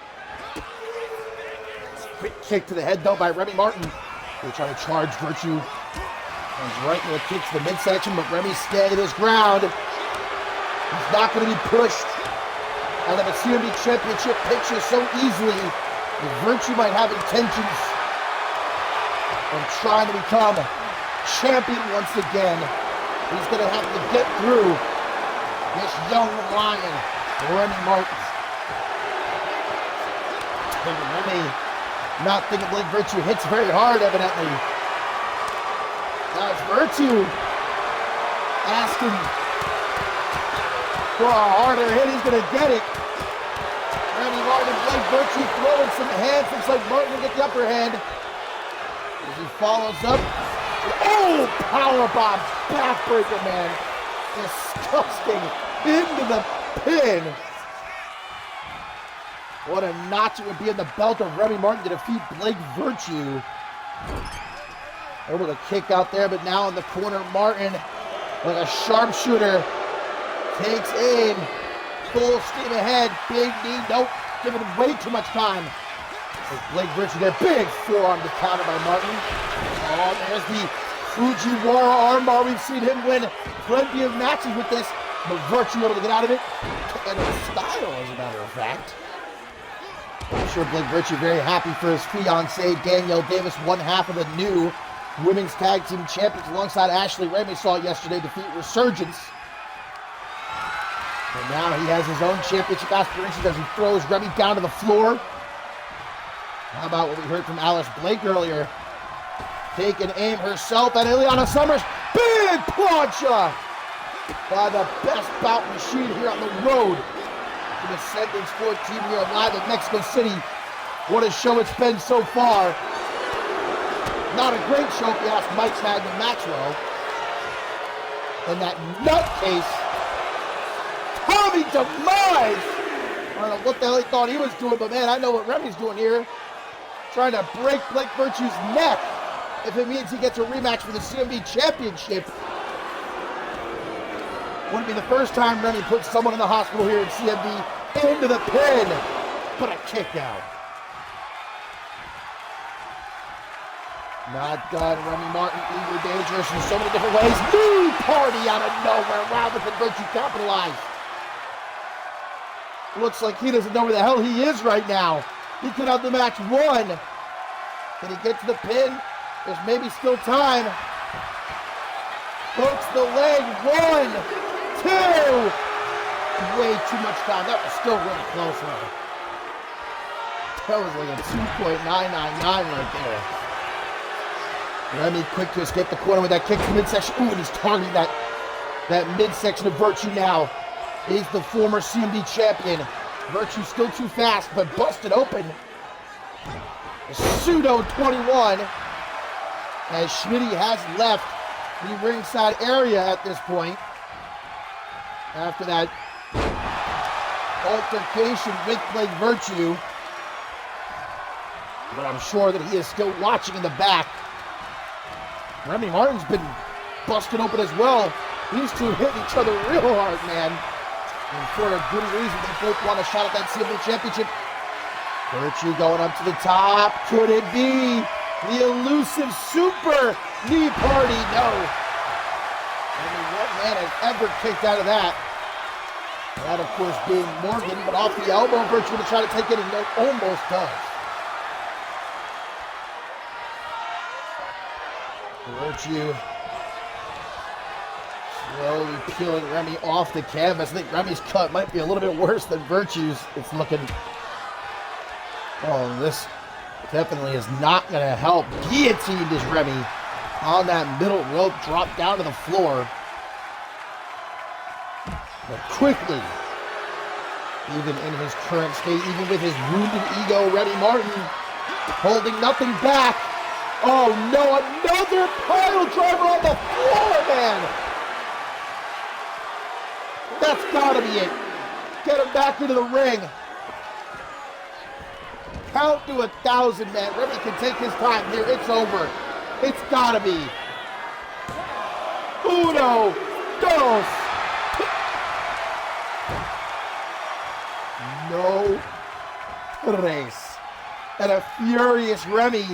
Quick kick to the head, though, by Remy Martin. They try to charge Virtue. Comes right into the kick to the midsection, but Remy's standing his ground. He's not going to be pushed out of a CMV Championship picture so easily. Virtue might have intentions of trying to become champion once again. He's going to have to get through this young lion, Remy Martin. And Remy not thinking Blake Virtue hits very hard, evidently. Now it's Virtue asking for a harder hit. He's going to get it. Remy Martin and Blake Virtue throwing some hands. Looks like Martin will get the upper hand. As he follows up. Oh, powerbomb. Backbreaker, man. Disgusting. Into the pin. What a notch it would be in the belt of Remy Martin to defeat Blake Virtue. Able to kick out there, but now in the corner, Martin, like a sharpshooter, takes aim. Full steam ahead. Big knee. Nope. Giving him way too much time. As Blake Virtue there. Big forearm to counter by Martin. Oh, there's the Fujiwara armbar. We've seen him win plenty of matches with this. But Virtue able to get out of it. And in style, as a matter of fact. I'm sure Blake Virtue very happy for his fiancée, Danielle Davis, one half of the new Women's Tag Team Champions alongside Ashley Ray. We saw it yesterday defeat Resurgence. And now he has his own championship aspirations as he throws Remy down to the floor. How about what we heard from Alice Blake earlier? Taking aim herself at Ileana Summers. Big plancha by the Best Bout Machine here on the road to the Ascendance 14 here live in Mexico City. What a show it's been so far. Not a great show if you ask Mike Magnum Maxwell. And that nutcase, Tommy Demise. I don't know what the hell he thought he was doing, but man, I know what Remy's doing here. Trying to break Blake Virtue's neck if it means he gets a rematch for the CMV Championship. Wouldn't be the first time Remy put someone in the hospital here in CMV into the pin. But a kick out. Not done. Remy Martin, eager, dangerous in so many different ways. New party out of nowhere. Wow, but the Virtue capitalized. Looks like he doesn't know where the hell he is right now. He could have the match won. Can he get to the pin? There's maybe still time. Hooks the leg. 1, 2. Way too much time. That was still really close, though. That was like a 2.999 right there. Remy quick to escape the corner with that kick to the midsection. Ooh, and he's targeting that midsection of Virtue now. He's the former CMV champion. Virtue still too fast, but busted open. Pseudo 21. As Schmitty has left the ringside area at this point. After that altercation with Blake Virtue. But I'm sure that he is still watching in the back. Remy Martin's been busted open as well. These two hitting each other real hard, man. And for a good reason, they both want a shot at that CMV Championship. Virtue going up to the top. Could it be the elusive super knee party? No. I mean, what man has ever kicked out of that? That, of course, being Morgan, but off the elbow, Virtue to try to take it, and it almost does. Virtue slowly peeling Remy off the canvas. I think Remy's cut might be a little bit worse than Virtue's. It's looking... Oh, this definitely is not going to help. Guillotined is Remy on that middle rope, dropped down to the floor. But quickly, even in his current state, even with his wounded ego, Remy Martin holding nothing back. Oh no, another pile driver on the floor, man! That's gotta be it. Get him back into the ring. Count to 1,000, man. Remy can take his time here. It's over. It's gotta be. Uno, dos. No race. And a furious Remy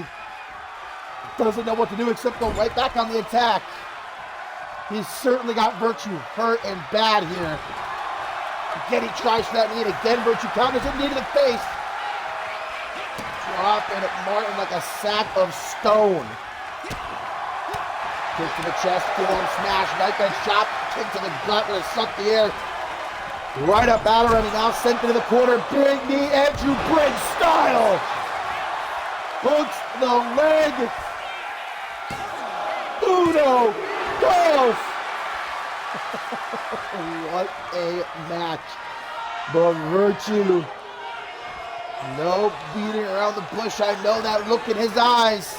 doesn't know what to do except go right back on the attack. He's certainly got Virtue hurt and bad here. Again, he tries for that knee, and again, Virtue counters it, knee to the face. Dropping at Martin like a sack of stone. Kick to the chest, forearm smash, right back chop, kick to the gut, and suck the air. Right up out of him, and now sent into the corner. Big knee, Andrew Briggs style. Hooks the leg. Uno, dos. What a match. But Virtue, no beating around the bush. I know that look in his eyes.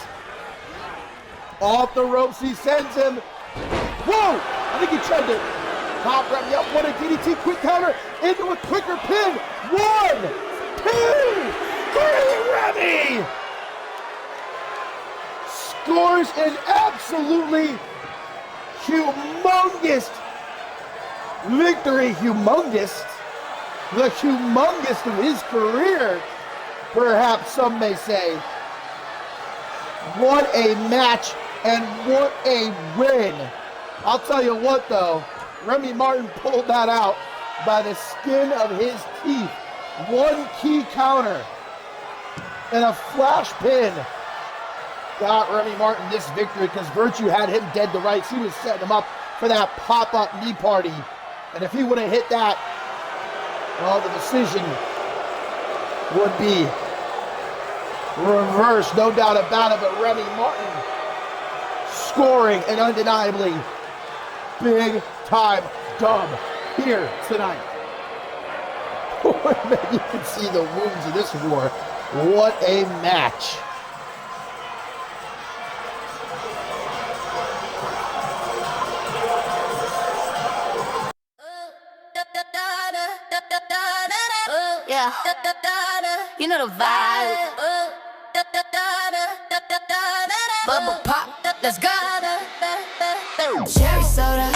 Off the ropes, he sends him. Whoa! I think he tried to pop Remy up. What a DDT, quick counter into a quicker pin. 1, 2, 3, Remy! Scores an absolutely humongous victory. Humongous. The humongous of his career, perhaps some may say. What a match and what a win. I'll tell you what though, Remy Martin pulled that out by the skin of his teeth. One key counter and a flash pin got Remy Martin this victory because Virtue had him dead to rights. He was setting him up for that pop-up knee party. And if he would have hit that, well, the decision would be reversed, no doubt about it. But Remy Martin scoring an undeniably big-time dub here tonight. You can see the wounds of this war. What a match. Yeah, you know the vibe. Bubble pop, let's go. Cherry soda,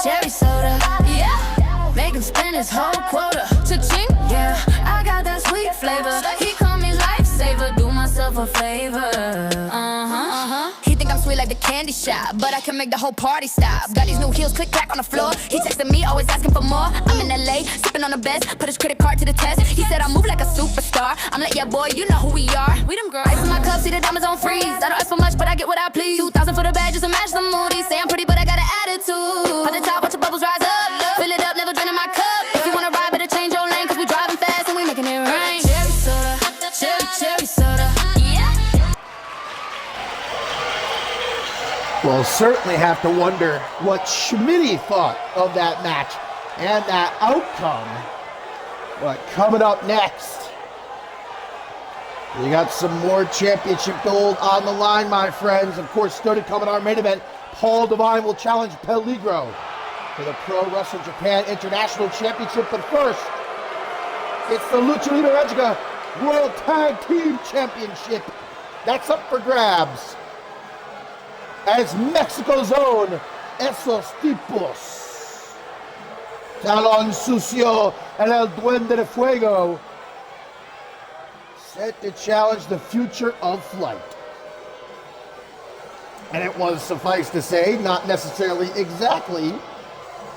cherry soda. Yeah, make him spend his whole quota. Cha-ching, yeah, I got that sweet flavor. He call me lifesaver, do myself a favor. He think I'm sweet like the candy shop, but I can make the whole party stop. Got these new heels, click clack on the floor. He texting me, always asking for more. I'm in LA, sipping on the best, put his credit card to the test. He said I move like a superstar. I'm like, yeah, boy, you know who we are. We them girls. Ice in my cup, see the diamonds on freeze. I don't ask for much, but I get what I please. 2,000 for the bag, just to match the moody. Say I'm pretty, but I got an attitude. At the top, watch the bubbles rise up. Fill it up, never draining my cup. If you wanna ride, better change your lane, cause we driving fast and we making it rain. Cherry soda, cherry soda. We'll certainly have to wonder what Schmitty thought of that match and that outcome. But coming up next, we got some more championship gold on the line, my friends. Of course, still to come in our main event, Paul Divine will challenge Peligro for the Pro Wrestling Japan International Championship. But first, it's the Lucha Libre Mexico World Tag Team Championship. That's up for grabs, as Mexico's own Esos Tipos, Talon Sucio and El Duende de Fuego, set to challenge the future of Flight. And it was, suffice to say, not necessarily exactly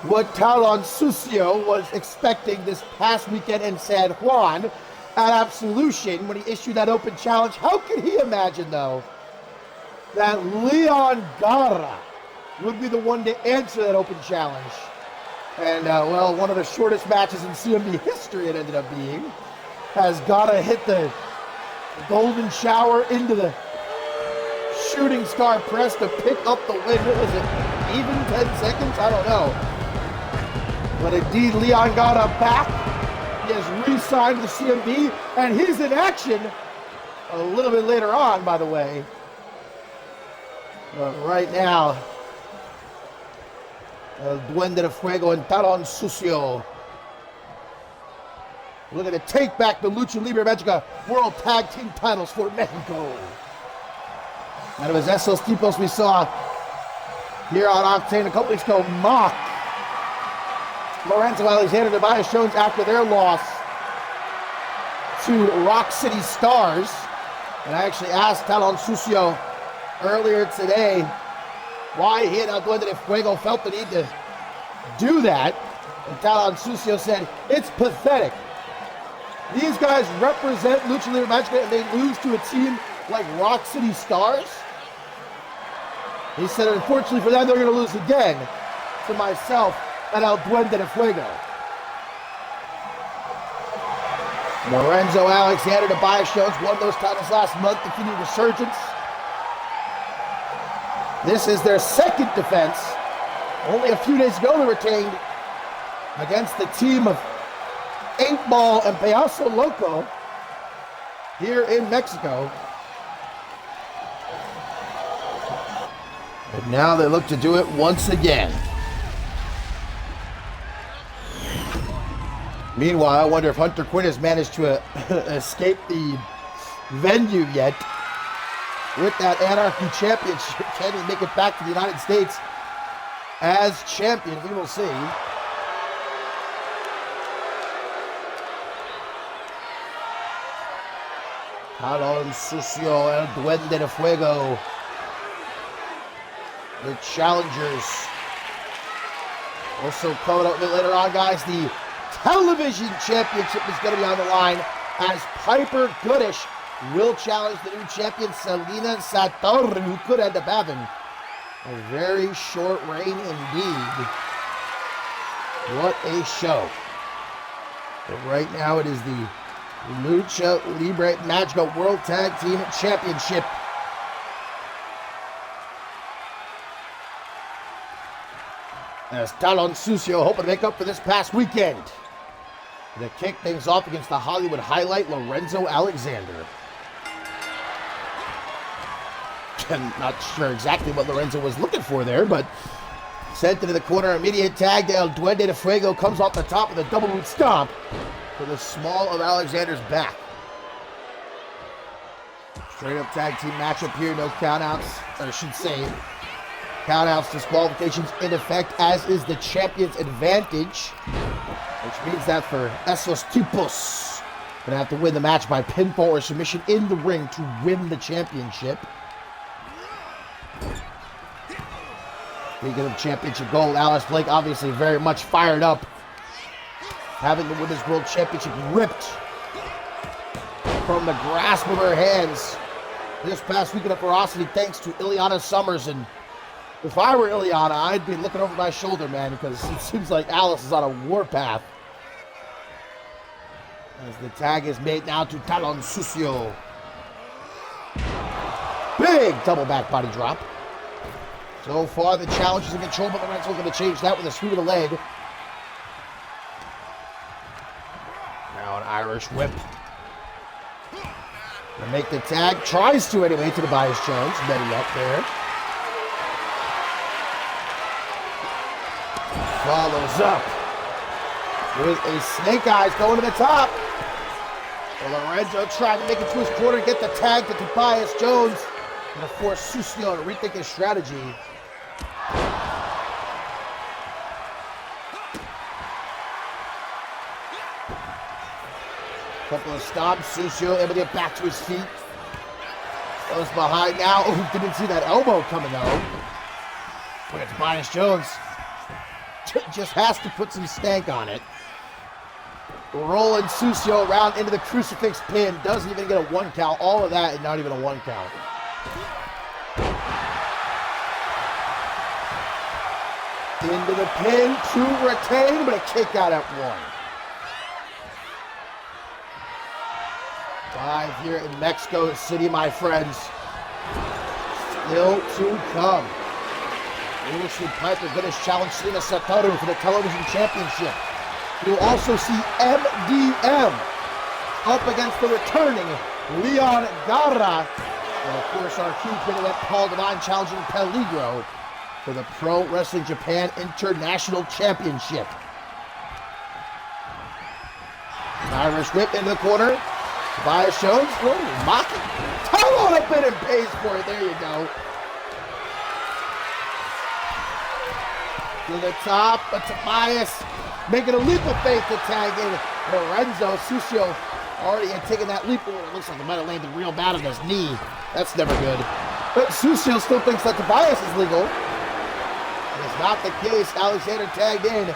what Talon Sucio was expecting this past weekend in San Juan at Absolution when he issued that open challenge. How could he imagine, though, that Leon Gara would be the one to answer that open challenge? And, well, one of the shortest matches in CMV history it ended up being, as Gara hit the golden shower into the shooting star press to pick up the win. What was it, even 10 seconds? I don't know. But indeed, Leon Gara back. He has re-signed with the CMV, and he's in action a little bit later on, by the way. But right now, El Duende de Fuego and Talon Sucio looking to take back the Lucha Libre Mexico World Tag Team titles for Mexico. And it was esos tipos we saw here on Octane a couple weeks ago mock Lorenzo Alexander, Tobias Jones after their loss to Rock City Stars. And I actually asked Talon Sucio earlier today why he and El Duende de Fuego felt the need to do that. And Talon Sucio said, it's pathetic. These guys represent Lucha Libre Mexico and they lose to a team like Rock City Stars. He said, unfortunately for them, they're going to lose again to myself and El Duende de Fuego. Lorenzo Alexander, Tobias Jones won those titles last month, defeating Resurgence. This is their second defense. Only a few days ago they retained against the team of 8 Ball and Payaso Loco here in Mexico. And now they look to do it once again. Meanwhile, I wonder if Hunter Quinn has managed to escape the venue yet with that Anarchy Championship. Can he make it back to the United States as champion? We will see. Talon Sucio, El Duende de Fuego, the challengers. Also coming up a bit later on, guys, the television championship is going to be on the line as Piper Goodish will challenge the new champion, Selena Sator, who could end up having a very short reign indeed. What a show. But right now it is the Lucha Libre Mexico World Tag Team Championship. As Talon Sucio hoping to make up for this past weekend. To kick things off against the Hollywood highlight, Lorenzo Alexander. I'm not sure exactly what Lorenzo was looking for there, but sent into the corner, immediate tag to El Duende de Fuego, comes off the top with a double boot stomp to the small of Alexander's back. Straight up tag team matchup here, no countouts, or I should say, countouts, disqualifications in effect, as is the champion's advantage, which means that for esos tipos, gonna have to win the match by pinfall or submission in the ring to win the championship. Speaking of championship gold, Alice Blake obviously very much fired up, having the Women's World Championship ripped from the grasp of her hands this past weekend of Ferocity, thanks to Ileana Summers. And if I were Ileana, I'd be looking over my shoulder, man, because it seems like Alice is on a warpath. As the tag is made now to Talon Sucio. Big double back body drop. So far, the challenge is in control, but Lorenzo's going to change that with a sweep of the leg. Now an Irish whip. To make the tag, tries to anyway, to Tobias Jones, netting up there. Follows up with a snake eyes going to the top. Well, Lorenzo trying to make it to his corner, get the tag to Tobias Jones, and to force Sucio to rethink his strategy. Couple of stomps, Sucio able to get back to his feet. Goes behind now. Oh, didn't see that elbow coming though. Look at Tobias Jones. just has to put some stank on it. Rolling Sucio around into the crucifix pin. Doesn't even get a 1 count. All of that and not even a 1 count. Into the pin to retain, but a kick out at 1. Live here in Mexico City, my friends. Still to come. English Piper going to challenge Selena Satoru for the television championship. You'll also see MDM up against the returning Leon Garra. And of course, our key event, Paul Divine challenging Peligro for the Pro Wrestling Japan International Championship. Irish whip into the corner. Tobias Jones, mocking. Tell on a bit and pays for it. There you go. To the top, but Tobias making a leap of faith to tag in Lorenzo. Sucio already had taken that leap, but it looks like it might have landed real bad on his knee. That's never good. But Sucio still thinks that Tobias is legal. It's not the case. Alexander tagged in.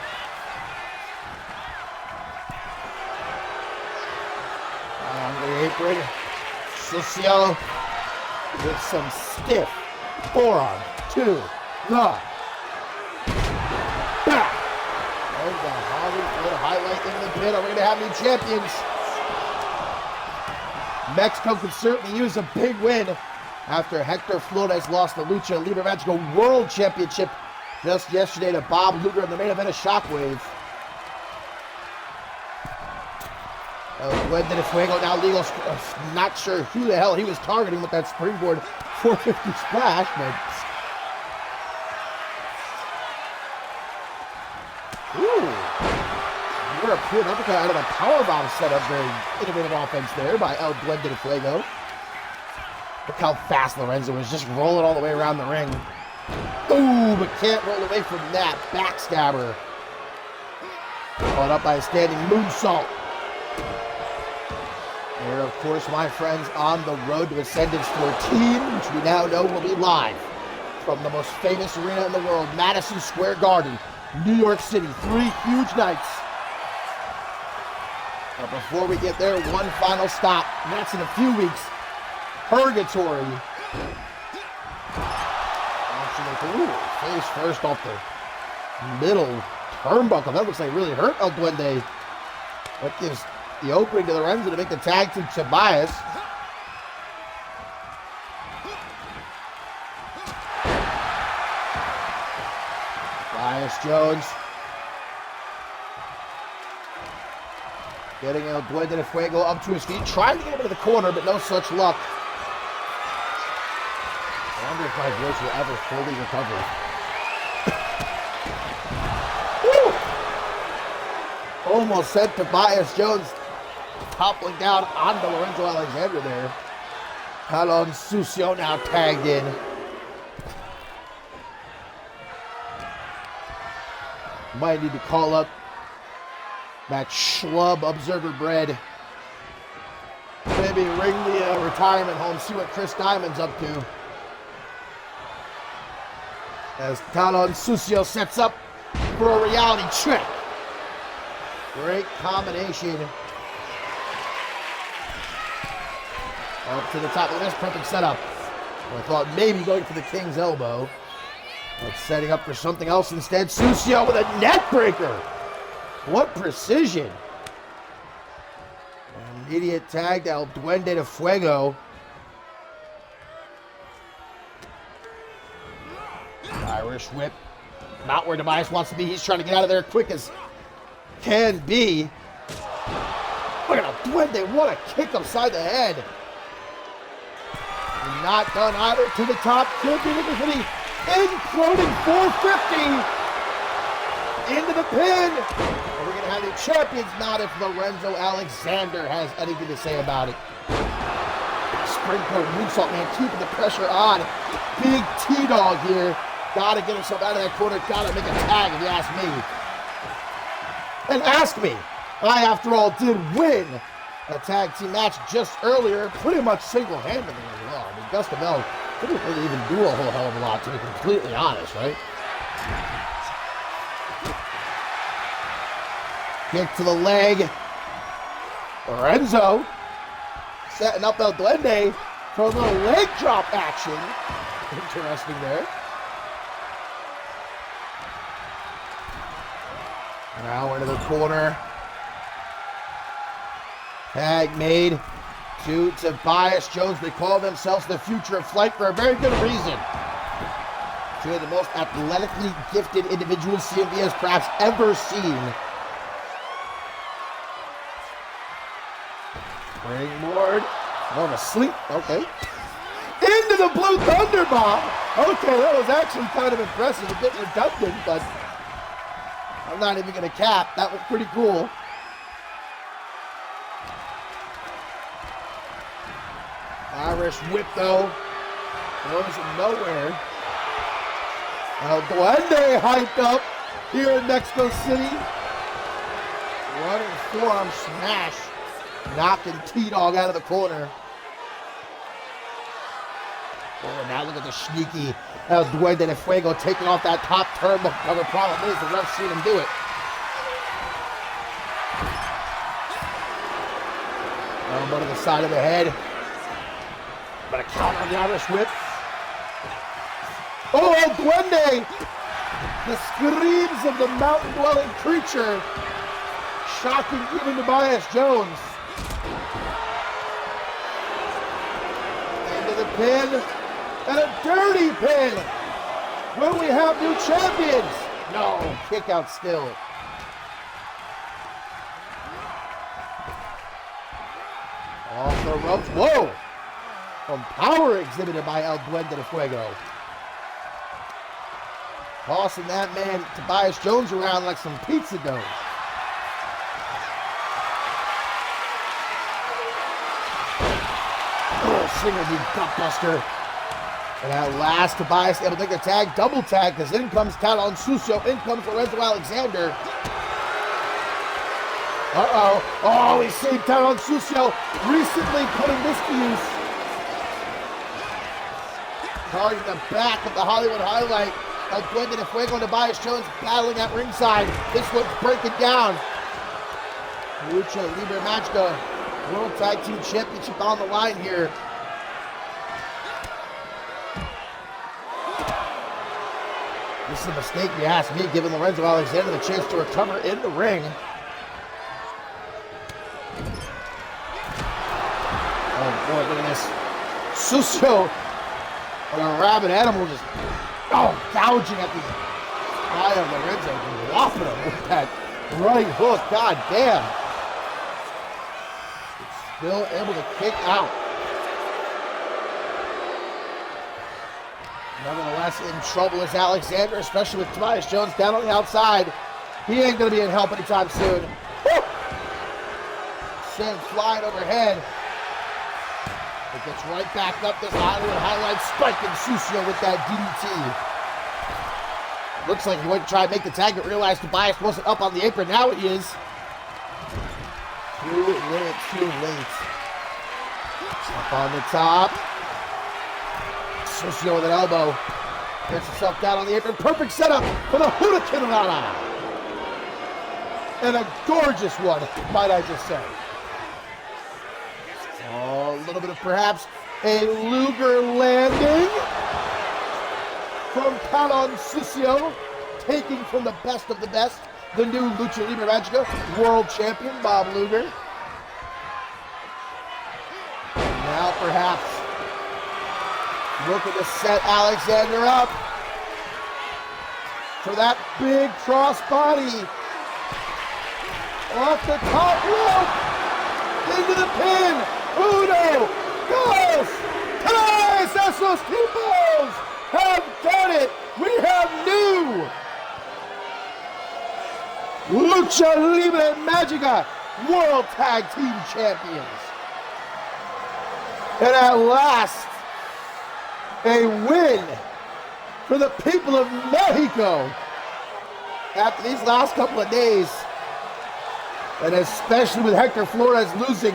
On the apron, Sucio with some stiff forearm to the back. And the Hollywood highlight in the pin. Are we going to have new champions? Mexico could certainly use a big win after Hector Flores lost the Lucha Libre Mexico World Championship just yesterday to Bob Luger in the main event of Shockwave. Duende de Fuego now legal. Not sure who the hell he was targeting with that springboard 450 splash, but European uppercut out of a powerbomb setup. Very innovative offense there by El Duende de Fuego. Look how fast Lorenzo was just rolling all the way around the ring. Ooh, but can't roll away from that. Backstabber. Caught up by a standing moonsault. Here, of course, my friends, on the road to Ascendance 14, which we now know will be live from the most famous arena in the world, Madison Square Garden, New York City. 3 huge nights. But before we get there, one final stop, and that's in a few weeks. Purgatory. Ooh, face first off the middle turnbuckle. That looks like it really hurt El Duende. That gives the opening to Lorenzo to make the tag to Tobias. Tobias Jones getting El Duende de Fuego up to his feet, trying to get him into the corner, but no such luck. I wonder if my voice will ever fully recover. Almost sent Tobias Jones toppling down onto Lorenzo Alexander there. Talon Sucio now tagged in. Might need to call up that schlub Observer Bread. Maybe ring the retirement home, see what Chris Diamond's up to. As Talon Sucio sets up for a reality check. Great combination. Up to the top of this perfect setup. I thought maybe going for the King's Elbow. But setting up for something else instead. Sucio with a neck breaker. What precision. Immediate tag to El Duende de Fuego. Irish whip. Not where Tobias wants to be. He's trying to get out of there quick as can be. Look at El Duende. What a kick upside the head. Not done either. To the top. Could be looking for the imploding 450. Into the pin. Are we going to have new champions? Not if Lorenzo Alexander has anything to say about it. Springboard moonsault, man. Keeping the pressure on. Big T-Dog here. Got to get himself out of that corner. Got to make a tag, if you ask me. And ask me. I, after all, did win a tag team match just earlier, pretty much single-handedly as well. I mean, Gusta Bell didn't really even do a whole hell of a lot, to be completely honest, right? Kick to the leg. Lorenzo setting up El Duende for a little leg drop action. Interesting there. Now into the corner. Tag made to Tobias Jones. They call themselves the future of flight for a very good reason. Two of the most athletically gifted individuals CMV has perhaps ever seen. Springboard. Oh, asleep. Okay. Into the Blue Thunder Bomb. Okay, that was actually kind of impressive. A bit redundant, but I'm not even going to cap. That was pretty cool. Irish whip, though. Goes nowhere. El Duende hyped up here in Mexico City. Running forearm smash. Knocking T-Dog out of the corner. Oh, now look at the sneaky El Duende de Fuego taking off that top turnbuckle. The problem is the ref's seen him do it. Elbow to the side of the head. But a count on the Irish whip. Oh, El Duende! The screams of the mountain-dwelling creature. Shocking even Tobias Jones. Into the pin. And a dirty pin. Will we have new champions? No, kick out still. Off the ropes. Whoa! Some power exhibited by El Duende de Fuego. Tossing that man, Tobias Jones, around like some pizza dough. Oh, Singer being gutbuster. And at last, Tobias able to take the tag, double tag, because in comes Talon Sucio, in comes Lorenzo Alexander. Uh-oh. Oh, we see Talon Sucio recently putting this to use. Targeting the back of the Hollywood highlight. El Duende de Fuego and Tobias Jones battling at ringside. This one's breaking down. Lucha Libre Magica World Tag Team Championship on the line here. This is a mistake, if you ask me, giving Lorenzo Alexander the chance to recover in the ring. Oh boy, look at this. Sucio, like a rabid animal, just gouging at the eye of Lorenzo, whopping him with that right hook. God damn. Still able to kick out. Nevertheless, in trouble is Alexander, especially with Tobias Jones down on the outside. He ain't going to be in help anytime soon. Woo! Sent flying overhead. It gets right back up. This Hollywood highlight spiking Sucio with that DDT. Looks like he went to try and make the tag, but realized Tobias wasn't up on the apron. Now he is. Too late. Up on the top. Sucio with an elbow. Gets himself down on the apron. Perfect setup for the Hurricane Rana. And a gorgeous one, might I just say. Oh, a little bit of perhaps a Luger landing from Talon Sucio, taking from the best of the best, the new Lucha Libre Magica World Champion, Bob Luger. Now perhaps looking to set Alexander up for that big cross body. Off the top rope, into the pin. Uno, dos, tres, esos tipos have done it. We have new Lucha Libre Magica World Tag Team Champions. And at last, a win for the people of Mexico after these last couple of days, and especially with Hector Flores losing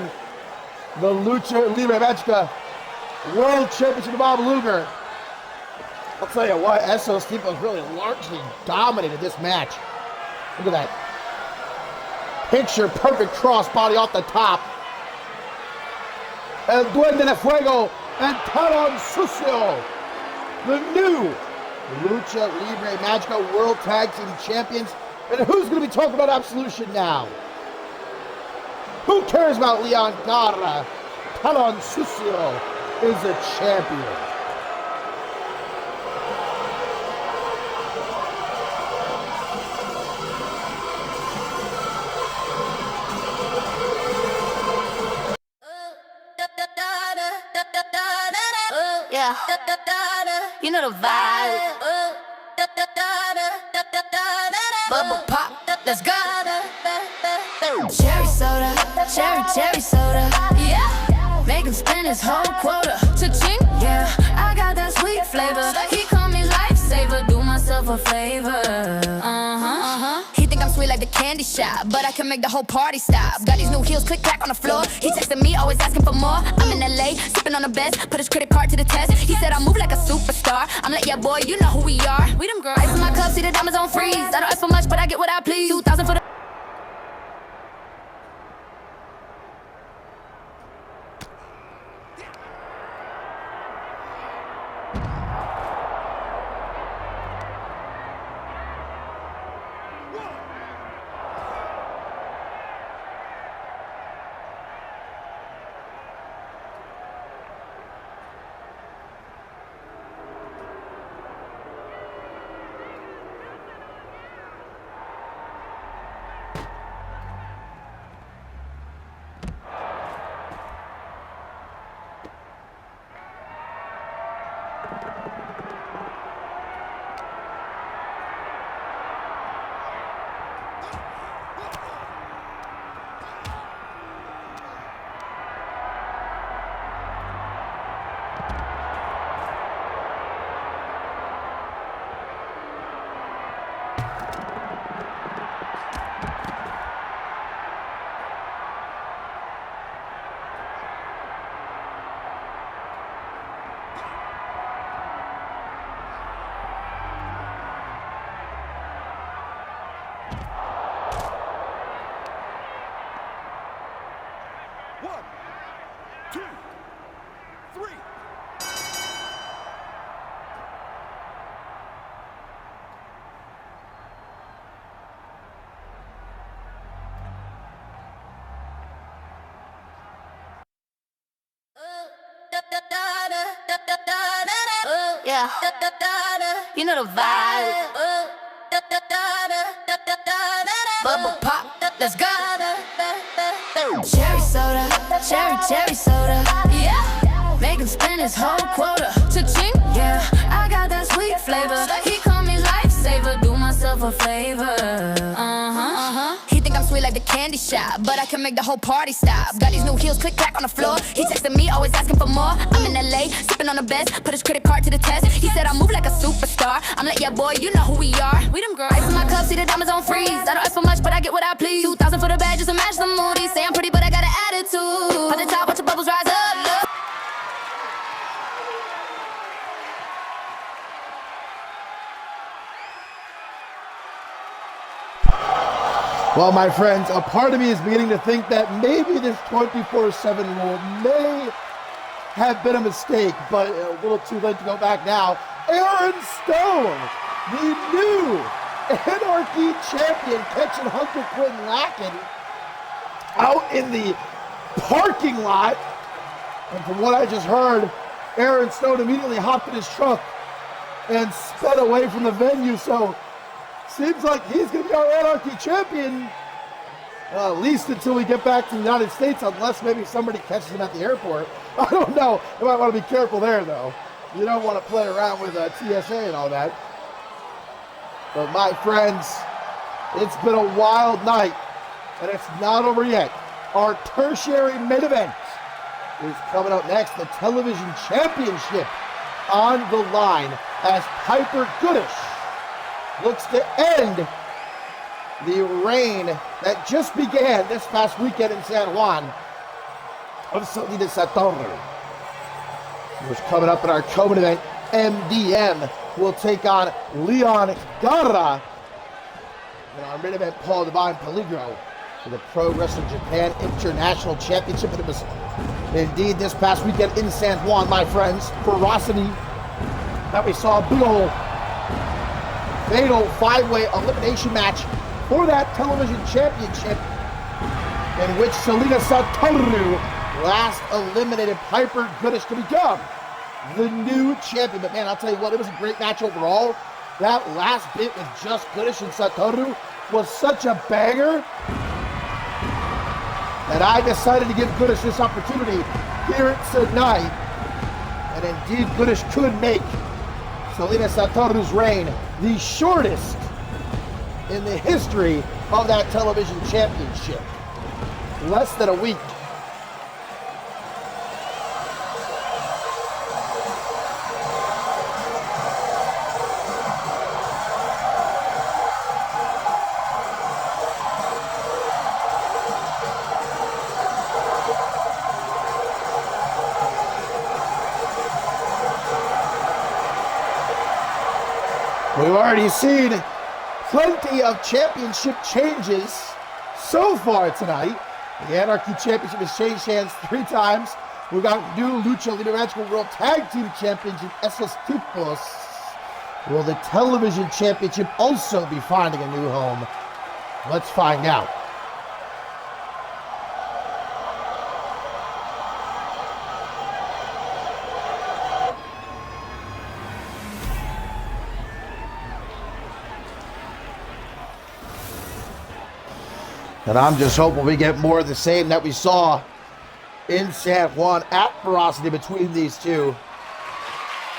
the Lucha Libre Magica World Championship to Bob Luger. I'll tell you what, Esos Tipos really largely dominated this match. Look at that. Picture perfect crossbody off the top. El Duende de Fuego and Talon Sucio, the new Lucha Libre Magica World Tag Team Champions. And who's going to be talking about Absolution now? Who cares about Leon Garra? Talon Sucio is a champion. Yeah, you know the vibe. Bubble pop, let's go. Cherry soda, cherry soda. Yeah, make him spend his whole quota. Cha-ching, yeah, I got that sweet flavor. He call me lifesaver, do myself a favor. He think I'm sweet like the candy shop, but I can make the whole party stop. Got these new heels, click clack on the floor. He texting me, always asking for more. I'm in LA, sipping on the best, put his credit card to the test. He said I move like a superstar. I'm like, yeah boy, you know who we are. We them girls. Ice in my cup, see the diamonds on freeze. I don't ask for much, but I get what I please. 2,000 for the yeah, you know the vibe. Bubble pop, let's go. Cherry soda, cherry soda. Yeah, make him spend his whole quota. Cha-ching, yeah, I got that sweet flavor. He call me lifesaver, do myself a favor. He think I'm sweet like the candy shop, but I can make the whole party stop. Got these new heels, click clack on the floor. He texting me, always asking for more. I'm in LA, sipping on the best, put his credit card to the test. He said I move like a superstar. I'm like, yeah boy, you know who we are. We them girls. Ice in my cup, see the diamonds on freeze. I don't ask for much, but I get what I please. 2,000 for the bag, just to match the mood. He say I'm pretty, but I got an attitude. On the top, watch the bubbles rise up. Look. Well, my friends, a part of me is beginning to think that maybe this 24/7 rule may have been a mistake, but a little too late to go back now. Aaron Stone, the new Anarchy champion, catching Hunter Quinn lacking out in the parking lot. And from what I just heard, Aaron Stone immediately hopped in his truck and sped away from the venue. So seems like he's going to be our Anarchy champion, at least until we get back to the United States, unless maybe somebody catches him at the airport. I don't know. You might want to be careful there, though. You don't want to play around with TSA and all that. But my friends, it's been a wild night, and it's not over yet. Our tertiary main event is coming up next. The television championship on the line as Piper Goodish looks to end the reign that just began this past weekend in San Juan of Salida Satorre. Who's coming up in our co-main event, MDM will take on Leon Garra. And our main event, Paul Divine and Peligro, for the Pro Wrestling Japan International Championship. And it was indeed this past weekend in San Juan, my friends, ferocity, that we saw a big old fatal 5-way elimination match for that television championship, in which Selena Satoru last eliminated Piper Goodish to become the new champion. But man, I'll tell you what, it was a great match overall. That last bit with just Goodish and Satoru was such a banger that I decided to give Goodish this opportunity here tonight. And indeed, Goodish could make Selena Satoru's reign the shortest in the history of that television championship. Less than a week. We've already seen plenty of championship changes so far tonight. The Anarchy Championship has changed hands 3 times. We've got new Lucha Libre Magical World Tag Team Championship, Esos Tipos. Will the Television Championship also be finding a new home? Let's find out. And I'm just hoping we get more of the same that we saw in San Juan at ferocity between these two.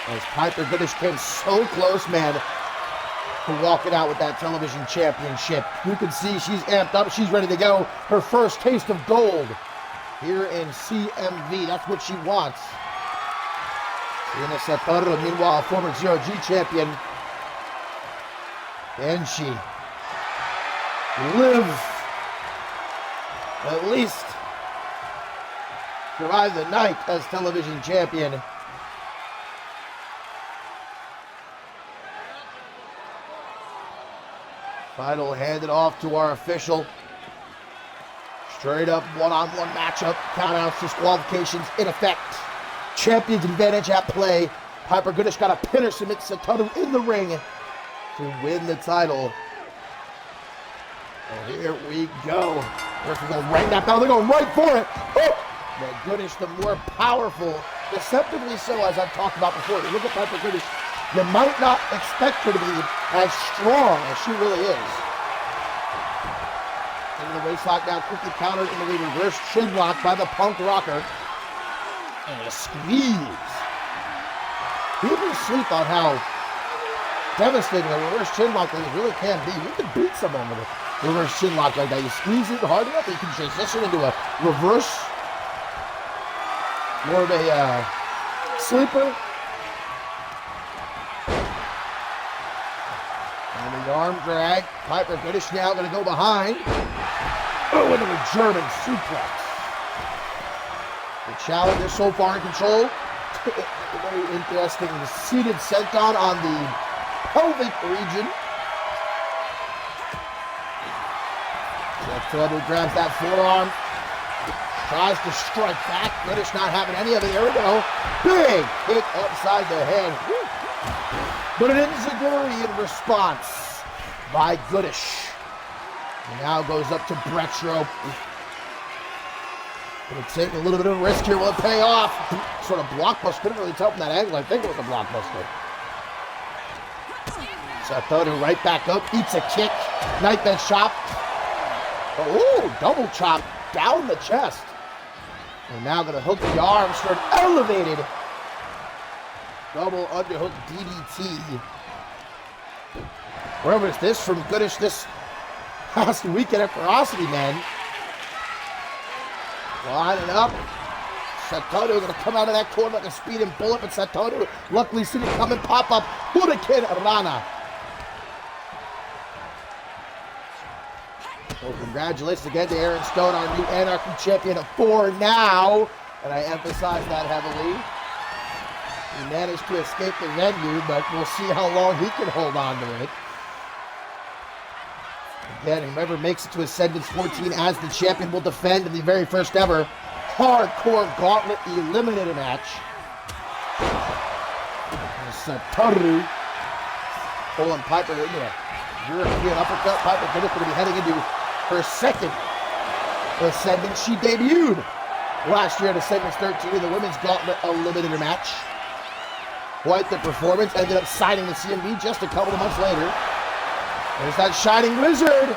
As Piper Goodish came so close, man, to walking out with that television championship. You can see she's amped up. She's ready to go. Her first taste of gold here in CMV. That's what she wants. Selena Satoru, meanwhile, former Zero-G champion. Can she live, at least survive the night as television champion? Title handed off to our official. Straight up one-on-one matchup. Countouts, disqualifications in effect. Champion's advantage at play. Piper Goodish got a pinner, submit Satoru in the ring to win the title. And here we go. First we're going to ring that bell. They're going right for it. Oh! But Goodish, the more powerful, deceptively so, as I've talked about before. You look at Piper Goodish, you might not expect her to be as strong as she really is. Into the waist lock now, quickly countered into the reverse chin lock by the Punk Rocker. And a squeeze. People sleep on how devastating a reverse chin lock like really can be. You can beat someone with a reverse chin lock like that. You squeeze it hard enough, you can transition into a reverse, more of a sleeper. And the arm drag. Piper Goodish now going to go behind. Oh, into a German suplex. The challenger so far in control. Very interesting. The seated senton on the pelvic region. Satoru grabs that forearm. Tries to strike back. Goodish not having any of it. There we go. Big kick upside the head. But an enziguri in response by Goodish. He now goes up to Bretro. Gonna take a little bit of a risk here. Will it pay off? Sort of blockbuster. Couldn't really tell from that angle. I think it was a blockbuster. Satoru right back up. Eats a kick. Knife edge chop. Oh, double chop down the chest. And now gonna hook the arms for an elevated double underhook DDT. Where was this from Goodish this past weekend at Ferocity, man? Lining up. Satoru gonna come out of that corner like a speeding bullet, but Satoru luckily seen it coming, pop up. Hurricane Rana. Well, congratulations again to Aaron Stone, our new Anarchy champion for now. And I emphasize that heavily. He managed to escape the venue, but we'll see how long he can hold on to it. Again, whoever makes it to Ascendance 14 as the champion will defend in the very first ever Hardcore Gauntlet Eliminator match. Satoru pulling Piper into a European uppercut. Piper going to be heading into her second Ascendance. She debuted last year at Ascendance 13 in the Women's Gauntlet Eliminator match. Quite the performance. Ended up signing the CMV just a couple of months later. There's that Shining Wizard.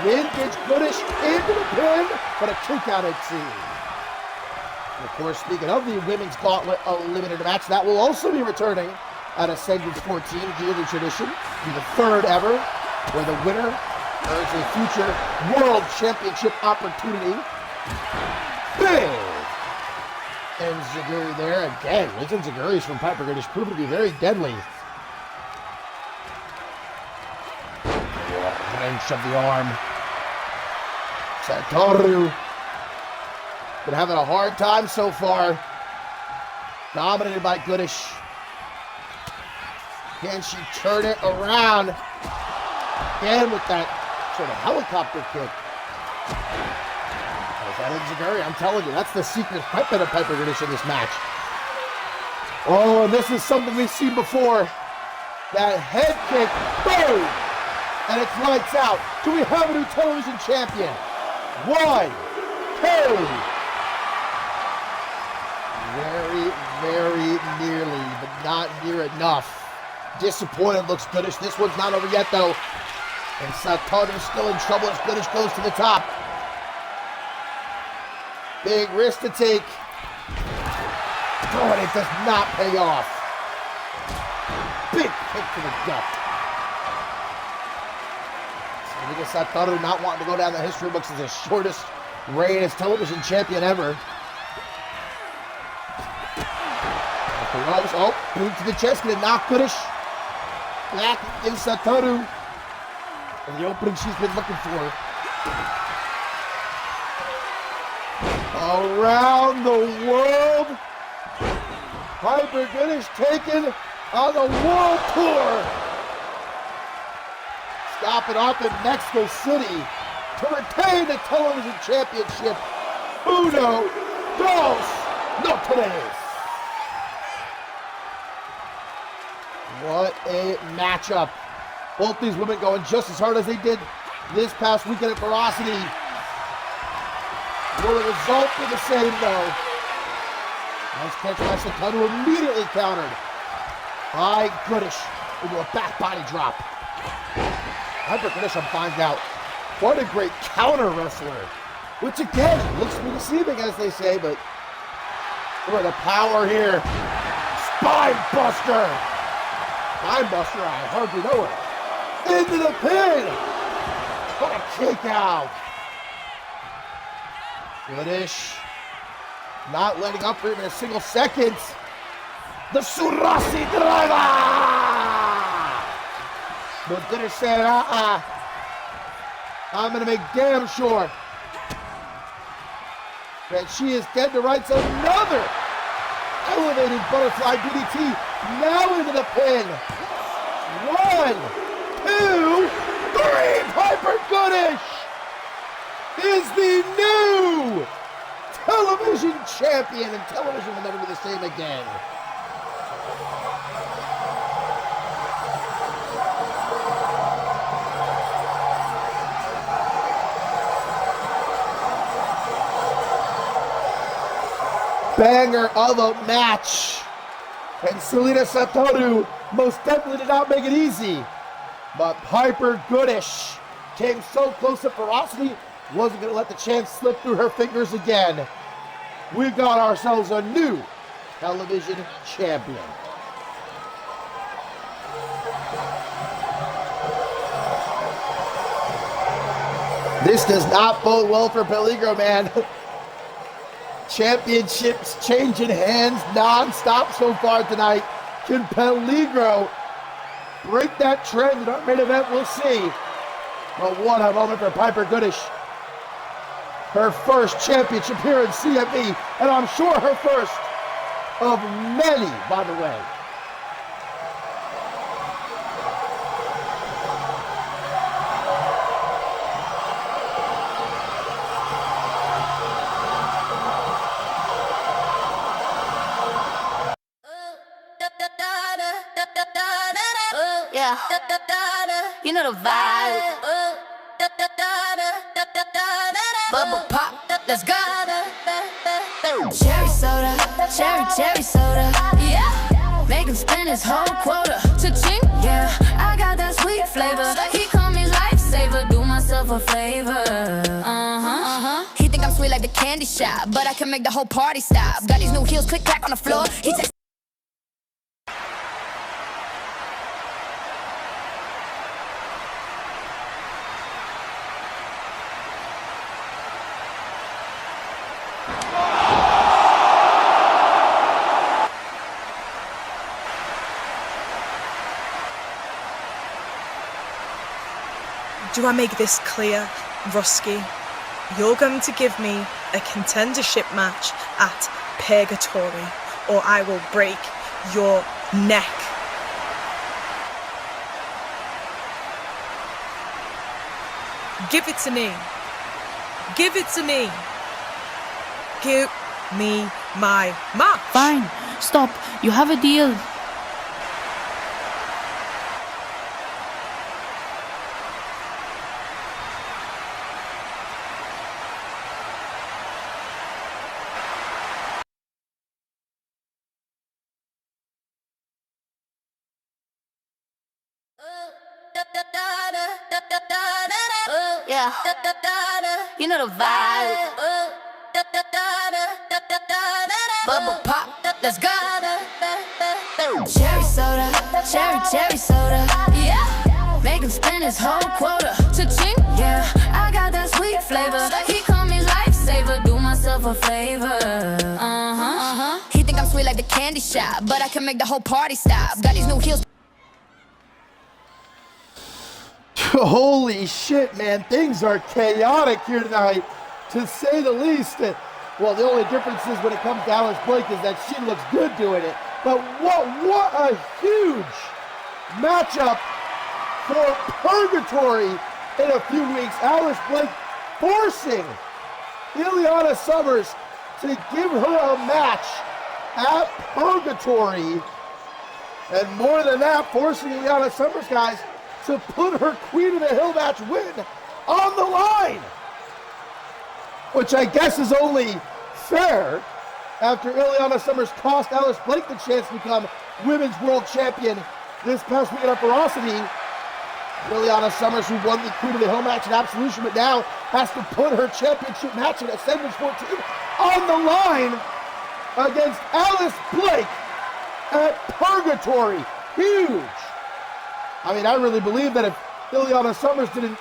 Vintage Goodish into the pin, but a kick out at two. And of course, speaking of the Women's Gauntlet Eliminator match, that will also be returning at Ascendance 14, yearly tradition. Be the third ever, where the winner earns a future World Championship opportunity. Big! And Zaguri there again. Listen, Zaguri's from Piper Goodish proved to be very deadly. Wrench of the arm. Satoru been having a hard time so far. Dominated by Goodish. Can she turn it around? Again with that sort of helicopter kick. Zaguri, I'm telling you, that's the secret weapon of Piper Goodish in this match. Oh, and this is something we've seen before. That head kick, boom! And it's lights out. Do we have a new television champion? 1, 2. Very, very nearly, but not near enough. Disappointed looks Goodish. This one's not over yet, though. And Satoru's still in trouble as Goodish goes to the top. Big risk to take. Oh, and it does not pay off. Big kick to the gut. Satoru not wanting to go down the history books as the shortest reign as television champion ever. Oh, boot to the chest, gonna knock Goodish back in Satoru. And the opening she's been looking for. Around the world, Piper Goodish taken on the world tour. Stopping off in Mexico City to retain the television championship. Uno, dos, no tres. What a matchup. Both these women going just as hard as they did this past weekend at Ferocity. Will the result be the same though? Nice catch by Satoru, immediately countered by Goodish into a back body drop. Piper Goodish finds out what a great counter wrestler, which again looks to be deceiving as they say, but look at the power here. Spine buster. Spine buster, I hardly know it. Into the pin. What a kick out. Goodish not letting up for even a single second. The Surasi driver. But Goodish said, I'm going to make damn sure that she is dead to rights. Another elevated butterfly DDT now into the pin. 1, 2, 3. Piper Goodish is the new television champion, and television will never be the same again. Banger of a match. And Selena Satoru most definitely did not make it easy. But Piper Goodish came so close to Ferocity, wasn't going to let the chance slip through her fingers again. We got ourselves a new television champion. This does not bode well for Peligro, man. Championships changing hands non-stop so far tonight. Can Peligro break that trend in our main event? We'll see. But what a moment for Piper Goodish. Her first championship here in CMV, and I'm sure her first of many, by the way. Yeah, you know the vibe. Bubble pop, let's go. Cherry soda, cherry soda. Yeah, make him spend his whole quota. Cha-ching, yeah, I got that sweet flavor. He call me lifesaver, do myself a favor. He think I'm sweet like the candy shop, but I can make the whole party stop. Got these new heels, click clack on the floor. He takes. Do I make this clear, Rusky? You're going to give me a contendership match at Purgatory, or I will break your neck. Give it to me. Give it to me. Give me my match. Fine, stop. You have a deal. Yeah, you know the vibe. Bubble pop, let's go. Cherry soda, cherry soda. Yeah, make him spend his whole quota. Cha-ching, yeah, I got that sweet flavor. He call me lifesaver, do myself a favor. He think I'm sweet like the candy shop, but I can make the whole party stop. Got these new heels. Holy shit, man. Things are chaotic here tonight, to say the least. Well, the only difference is when it comes to Alice Blake is that she looks good doing it. But what a huge matchup for Purgatory in a few weeks. Alice Blake forcing Ileana Summers to give her a match at Purgatory. And more than that, forcing Ileana Summers, guys, to put her Queen of the Hill match win on the line. Which I guess is only fair after Ileana Summers cost Alice Blake the chance to become Women's World Champion this past weekend at Ferocity. Ileana Summers, who won the Queen of the Hill match in Absolution, but now has to put her championship match in Ascendance 14 on the line against Alice Blake at Purgatory. Huge. I mean, I really believe that if Ileana Summers didn't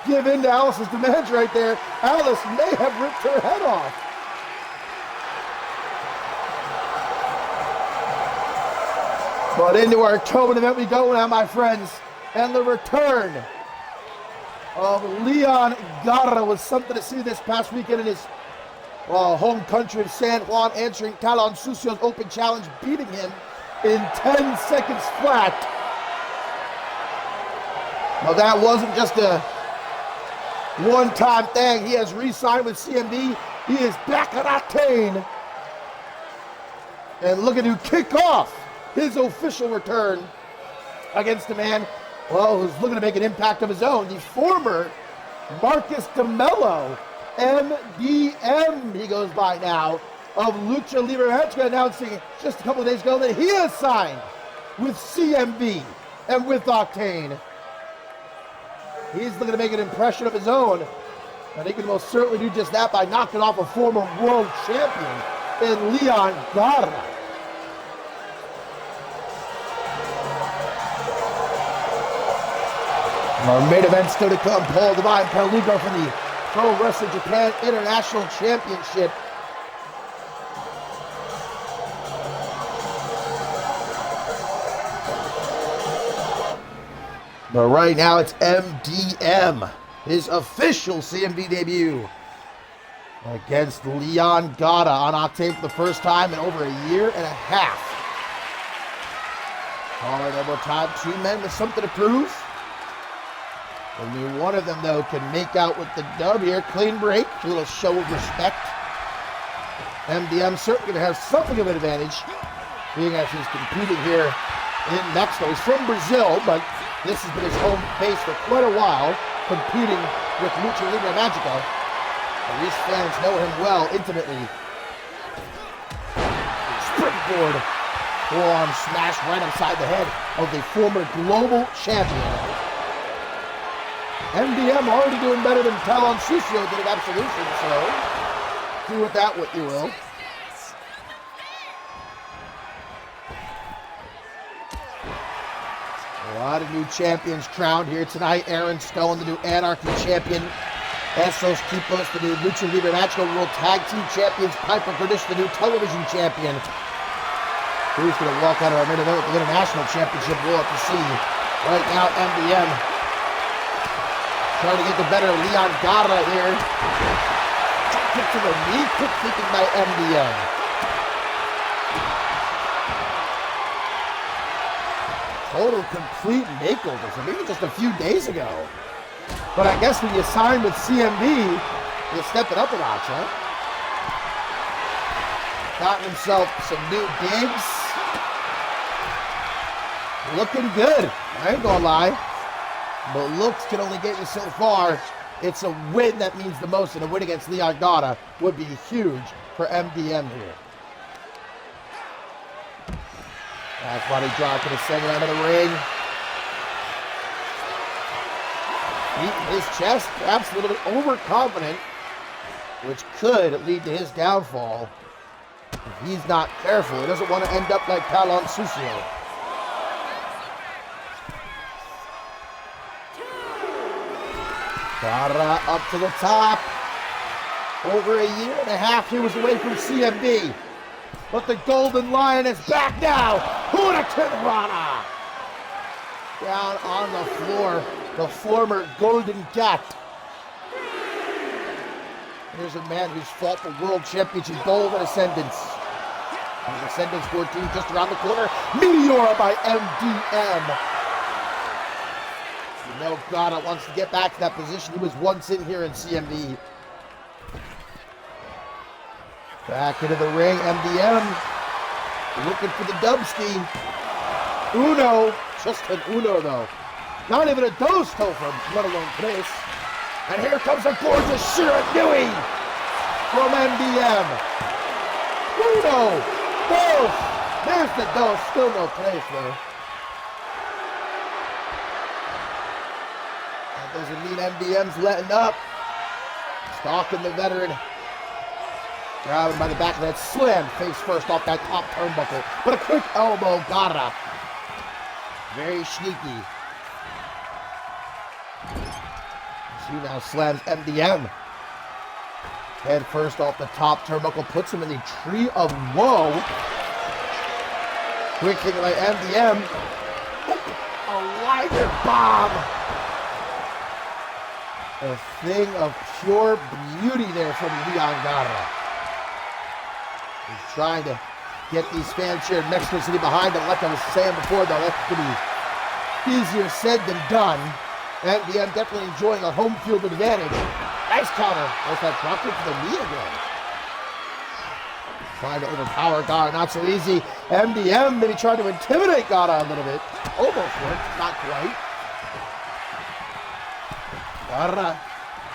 give in to Alice's demands right there, Alice may have ripped her head off. But into our Tobin event we go now, my friends. And the return of Leon Garra was something to see this past weekend in his home country of San Juan, answering Talon Sucio's open challenge, beating him in 10 seconds flat. Well, that wasn't just a one-time thing. He has re-signed with CMV. He is back at Octane. And looking to kick off his official return against a man, well, who's looking to make an impact of his own. The former Marcus DeMello, MDM, he goes by now, of Lucha Libre Mexico, announcing just a couple of days ago that he has signed with CMV and with Octane. He's looking to make an impression of his own, and he can most certainly do just that by knocking off a former world champion in Leon Garra. Our main event still to come, Paul Divine and Peligro for the Pro Wrestling Japan International Championship. But right now it's MDM, his official CMV debut, against Leon Garra on Octane for the first time in over a year and a half. Hard elbow time, two men with something to prove. Only one of them, though, can make out with the dub here. Clean break, a little show of respect. MDM certainly going to have something of an advantage, being as he's competing here in Mexico. He's from Brazil, but this has been his home base for quite a while, competing with Lucha Libre Magico. And these fans know him well, intimately. Springboard, forearm smash right upside the head of the former global champion. MDM already doing better than Talon Susio did at Absolution, so do with that what you will. A lot of new champions crowned here tonight. Aaron Stone, the new Anarchy champion. Esos Tipos, the new Lucha Libre National World Tag Team champions. Piper Kurdish, the new television champion. Who's going to walk out of our main event with the International Championship? We'll have to see. Right now, MDM trying to get the better of Leon Gara here. Kick to the knee, quick kicking by MDM. Total complete makeover from maybe just a few days ago. But I guess when you sign with CMV, you step it up a notch, huh? Gotten himself some new digs. Looking good, I ain't gonna lie. But looks can only get you so far. It's a win that means the most, and a win against Leon Gara would be huge for MDM here. Back body drop to the second end of the ring. Beating his chest, perhaps a little bit overconfident, which could lead to his downfall. If he's not careful, he doesn't want to end up like Talon Susio. Gara up to the top. Over a year and a half he was away from CMV. But the Golden Lion is back now. Hurricane Rana. Down on the floor, the former Golden Cat. Here's a man who's fought for World Championship gold at Ascendance. And Ascendance 14 just around the corner. Meteor by MDM. You know Gara wants to get back to that position he was once in here in CMV. Back into the ring, MDM. Looking for the dubski. Uno. Just an Uno, though. Not even a dos from, let alone place. And here comes a gorgeous Shiranui from MDM. Uno. Dos. There's the dos. Still no place, though. That doesn't mean MDM's letting up. Stalking the veteran. Grab him by the back of that, slam face first off that top turnbuckle. But a quick elbow, Gara. Very sneaky. She now slams MDM. Head first off the top turnbuckle, puts him in the tree of woe. Quick kick by MDM. A Liger bomb. A thing of pure beauty there from Leon Gara. He's trying to get these fans here in Mexico City behind him. Like I was saying before, though, that's going to be easier said than done. MDM definitely enjoying a home field advantage. Nice counter. There's that drop kick to the knee again. Trying to overpower Gara, not so easy. MDM maybe trying to intimidate Gara a little bit. Almost worked, not quite. Gara,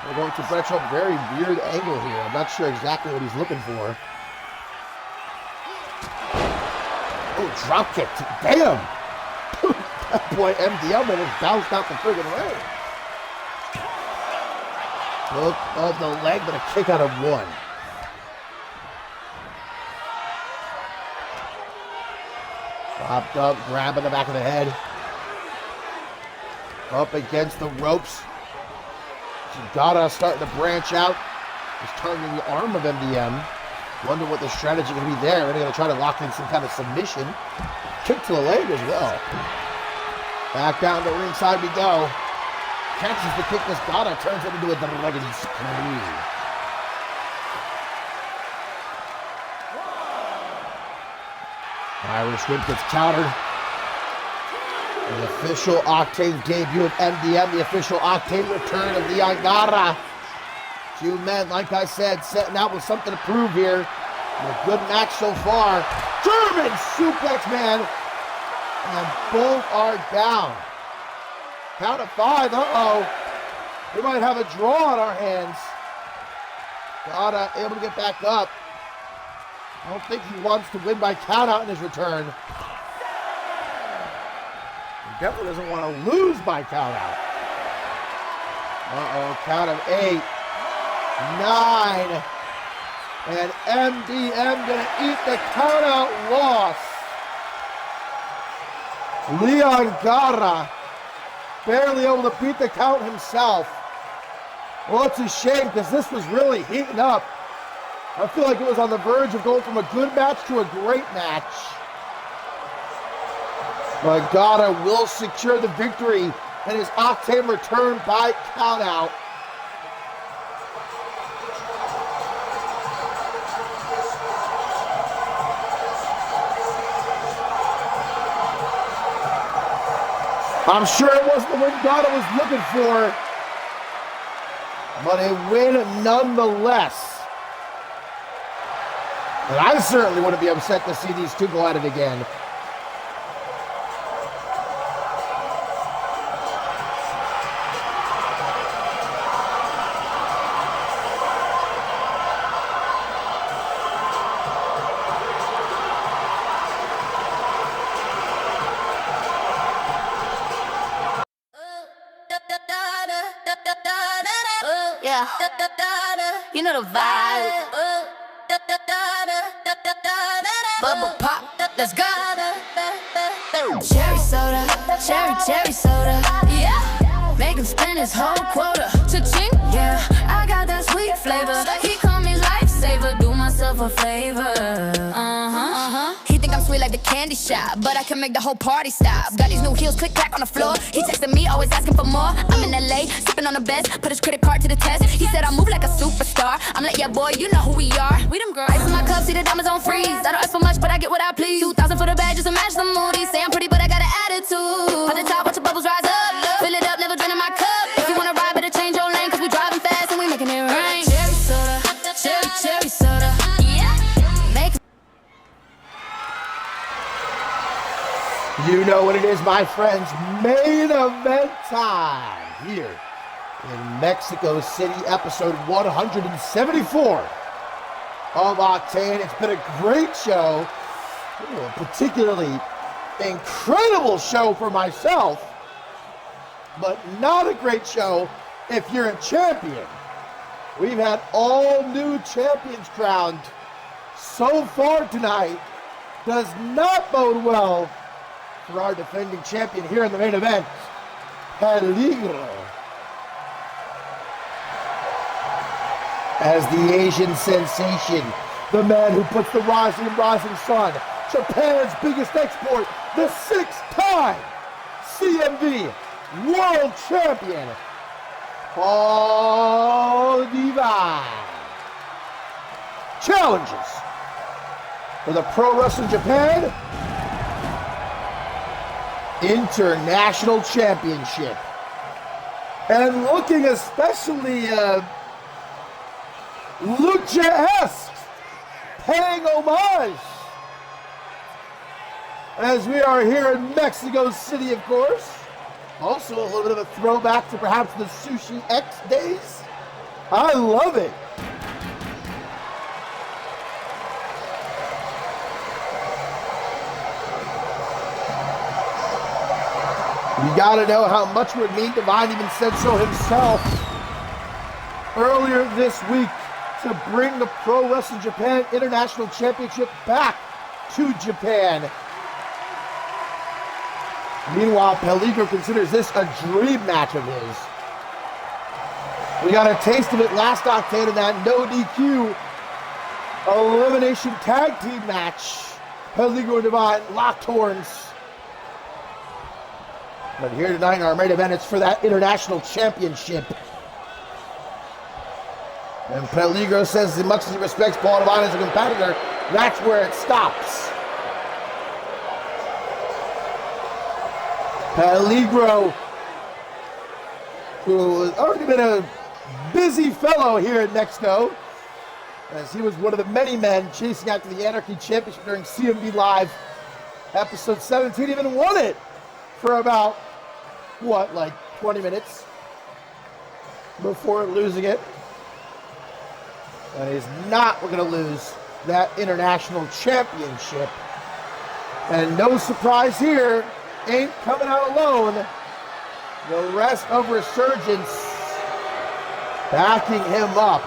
we're going to Brecho, very weird angle here. I'm not sure exactly what he's looking for. Oh, drop kick. Damn. That boy MDM almost bounced out the friggin' ring. Hook of the leg, but a kick out of one. Popped up, grabbing the back of the head. Up against the ropes. Gara starting to branch out. He's targeting the arm of MDM. Wonder what the strategy going to be there. Are they going to try to lock in some kind of submission? Kick to the leg as well. Back down to ringside we go. Catches the kick as Gara turns it into a dragon screw. Irish whip gets countered. The official Octane debut of MDM. The official Octane return of Leon Gara. Two men, like I said, setting out with something to prove here. A good match so far. German suplex, man. And both are down. Count of 5. Uh-oh. We might have a draw on our hands. Gata able to get back up. I don't think he wants to win by countout in his return. He definitely doesn't want to lose by countout. Uh-oh, count of 8, 9, and MDM gonna eat the countout loss. Leon Gata barely able to beat the count himself. Well, it's a shame because this was really heating up. I feel like it was on the verge of going from a good match to a great match. But Gata will secure the victory in his Octane return by countout. I'm sure it wasn't the win Gata was looking for, but a win nonetheless. And I certainly wouldn't be upset to see these two go at it again. Yeah, you know the vibe. Bubble pop, let's go. Cherry soda, cherry soda. Yeah, make him spend his whole quota. Cha-ching, yeah, I got that sweet flavor. He call me lifesaver, do myself a favor. He think I'm sweet like the candy shop, but I can make the whole party stop. Got these new heels, click clack on the floor. He texting me, always asking for more. I'm in LA, sipping on the best, put his credit card to the test. He said I move like a superstar. I'm like, yeah, boy, you know who we are. We them girls. Ice in my cup, see the diamonds on freeze. I don't ask for much, but I get what I please. 2,000 for the bag, just to match the moody. Say I'm pretty, but I got an attitude. At the top, watch the bubbles rise up. Fill it up, never draining my cup. If you wanna ride, better change your lane, cause we driving fast and we making it rain. Cherry soda, cherry soda. Yeah, make. You know what it is, my friends. Main event time here in Mexico City, episode 174 of Octane. It's been a great show, a particularly incredible show for myself, but not a great show if you're a champion. We've had all new champions crowned so far tonight. Does not bode well for our defending champion here in the main event, Peligro. As the Asian sensation, the man who puts the rising sun, Japan's biggest export, the 6-time CMV World Champion, Paul Divine, challenges for the Pro Wrestling Japan International Championship. And looking especially Lucha-esque, paying homage, as we are here in Mexico City, of course. Also a little bit of a throwback to perhaps the Sushi X days. I love it. You gotta know how much it would mean. Divine even said so himself earlier this week to bring the Pro Wrestling Japan International Championship back to Japan. Meanwhile, Peligro considers this a dream match of his. We got a taste of it last Octane in that no DQ elimination tag team match. Peligro and Divine locked horns. But here tonight in our main event, it's for that international championship. And Peligro says as much as he respects Paul Divine as a competitor, that's where it stops. Peligro, who has already been a busy fellow here in Mexico, as he was one of the many men chasing after the Anarchy Championship during CMV Live Episode 17 even won it for about, what, like 20 minutes before losing it. And he's not going to lose that international championship. And no surprise here, ain't coming out alone. The rest of Resurgence backing him up.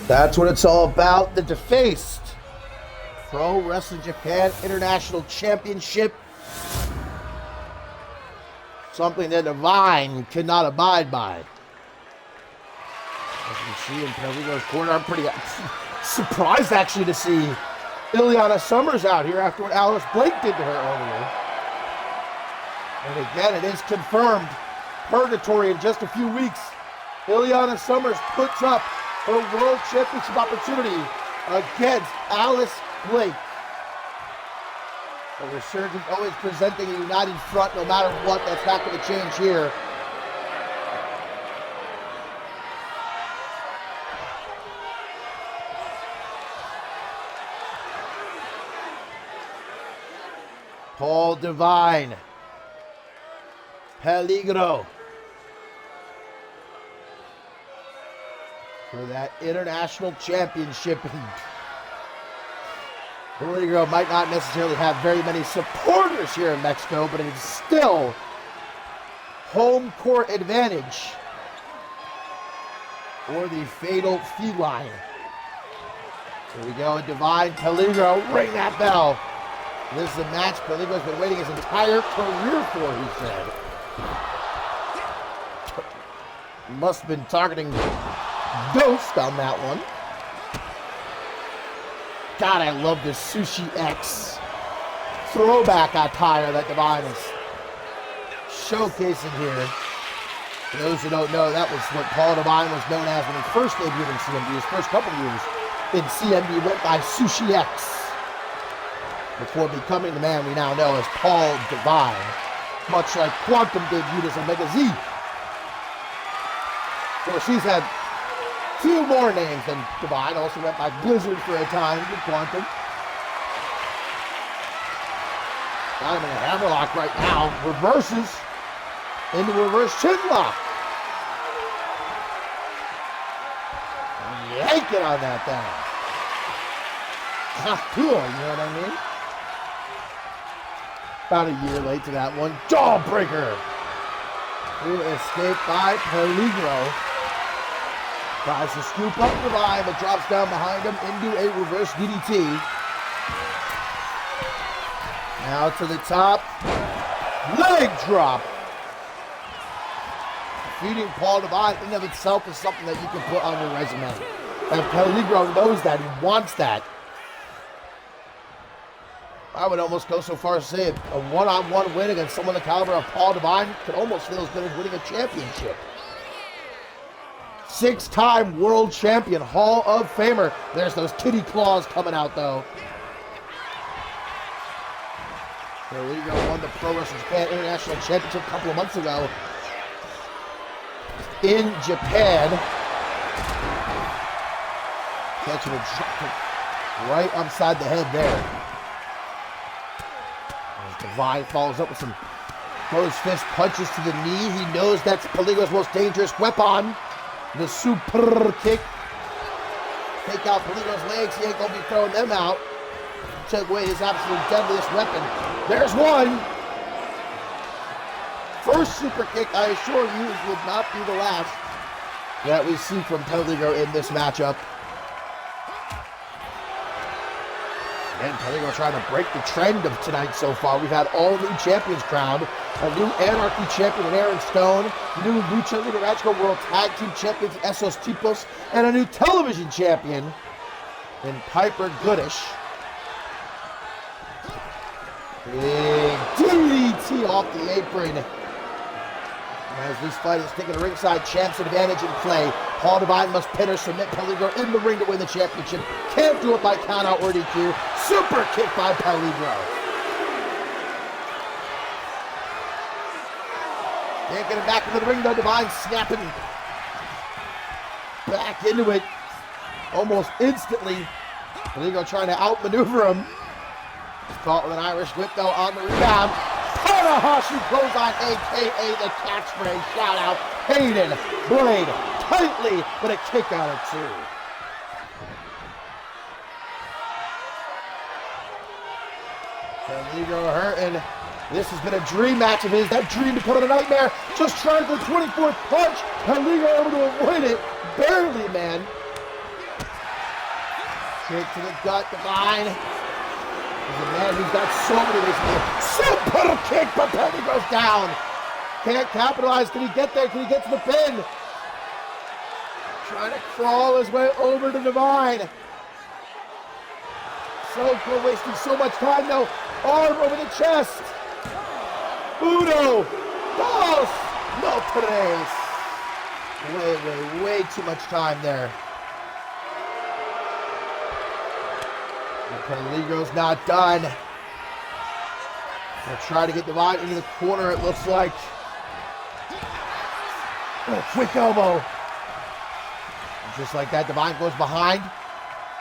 That's what it's all about. The defaced Pro Wrestling Japan International Championship. Something that Divine cannot abide by. As you see in Peligro's corner, I'm pretty surprised actually to see Ileana Summers out here after what Alice Blake did to her earlier. And again, it is confirmed. Purgatory in just a few weeks. Ileana Summers puts up her World Championship opportunity against Alice Blake. The Resurgence always presenting a united front no matter what. That's not going to change here. Paul Divine. Peligro. For that international championship. Peligro might not necessarily have very many supporters here in Mexico, but it's still home court advantage for the fatal feline. Here we go, Divine, Peligro, ring that bell. This is a match Peligro's been waiting his entire career for, he said. Must have been targeting Ghost on that one. God, I love this Sushi X throwback attire that Divine is showcasing here. For those who don't know, that was what Paul Divine was known as when he first debuted in CMV. His first couple years in CMV went by Sushi X, before becoming the man we now know as Paul Divine, much like Quantum debuted as Omega Z. Of course, he's had few more names than Divine. Also went by Blizzard for a time with Quantum. Got him in a hammerlock right now. Reverses into reverse chin lock. Yanking on that thing. Not cool, you know what I mean? About a year late to that one. Jawbreaker. Through escape by Peligro. Tries to scoop up Divine, but drops down behind him into a reverse DDT. Now to the top. Leg drop. Defeating Paul Divine in and of itself is something that you can put on your resume. And Peligro knows that. He wants that. I would almost go so far as to say a one-on-one win against someone the caliber of Paul Divine could almost feel as good as winning a championship. Six-time world champion, Hall of Famer. There's those kitty claws coming out, though. Peligro won the Pro Wrestling Japan International Championship a couple of months ago in Japan. Catching a drop right upside the head there. As Divine follows up with some closed fist punches to the knee. He knows that's Peligro's most dangerous weapon. The super kick. Take out Peligro's legs. He ain't going to be throwing them out. Take away his absolute deadliest weapon. There's one. First super kick, I assure you, would not be the last that we see from Peligro in this matchup. And Peligro trying to break the trend of tonight so far. We've had all new champions crowned. A new Anarchy champion in Aaron Stone. New Lucha Libre Mexico World Tag Team champions Esos Tipos. And a new television champion in Piper Goodish. Big DDT off the apron. As this fight is taking a ringside champ's advantage in play. Paul Divine must pin or submit Peligro in the ring to win the championship. Can't do it by countout or DQ. Super kick by Peligro. Can't get him back into the ring though. Divine snapping back into it almost instantly. Peligro trying to outmaneuver him. He's caught with an Irish whip though on the rebound. Tanahashi clothesline, a.k.a. the catchphrase. Shout out Hayden Blade tightly, but a kick out of two. Peligro hurting. This has been a dream match of his. That dream becoming a nightmare. Just trying for the 24th punch. Peligro able to avoid it. Barely, man. Kick to the gut, Divine. He's a man who's got so many ways. Super kick, but Peligro's down. Can't capitalize. Can he get there? Can he get to the pin? Trying to crawl his way over to Divine. So cool, wasting so much time though. Arm over the chest. Uno, dos, no tres. Way too much time there. And Peligro's not done. They'll try to get Divine into the corner, it looks like. Oh, quick elbow. And just like that, Divine goes behind.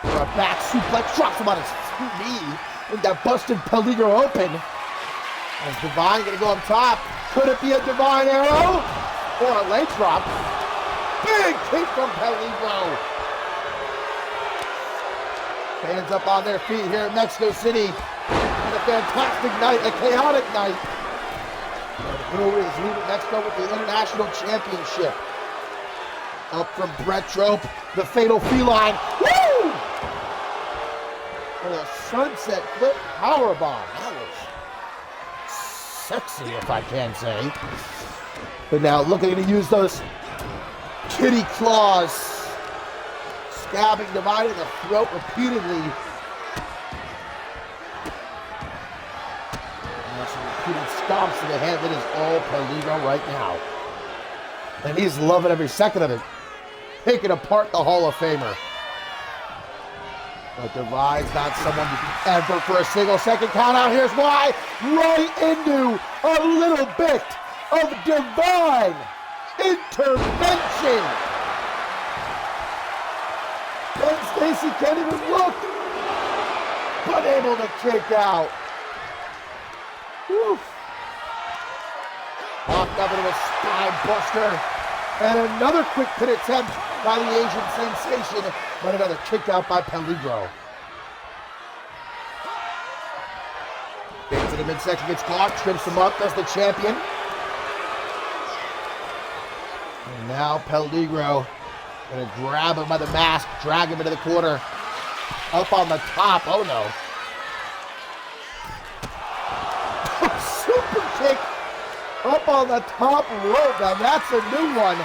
For a back suplex, drops him on his knee. And that busted Peligro open. And Divine gonna go up top. Could it be a Divine arrow? Or a leg drop? Big kick from Peligro. Fans up on their feet here in Mexico City. And a fantastic night, a chaotic night. And who is leaving Mexico with the International Championship? Up from Brett Trope, the Fatal Feline. Woo! And a sunset flip powerbomb. That was sexy, if I can say. But now looking to use those kitty claws, stabbing Divine in the throat repeatedly. And some repeated stomps to the head. That is all Peligro right now. And he's loving every second of it. Picking apart the Hall of Famer. But Divine's not someone you can ever for a single second count out. Here's why. Right into a little bit of Divine intervention. And Stacy can't even look, but able to kick out. Woo. Walked up into a spine buster. And another quick pin attempt by the Asian sensation, but another kick out by Peligro. Into the midsection, gets caught, trips him up, does the champion. And now Peligro gonna grab him by the mask, drag him into the corner. Up on the top, oh no. Super kick. Up on the top rope, now that's a new one.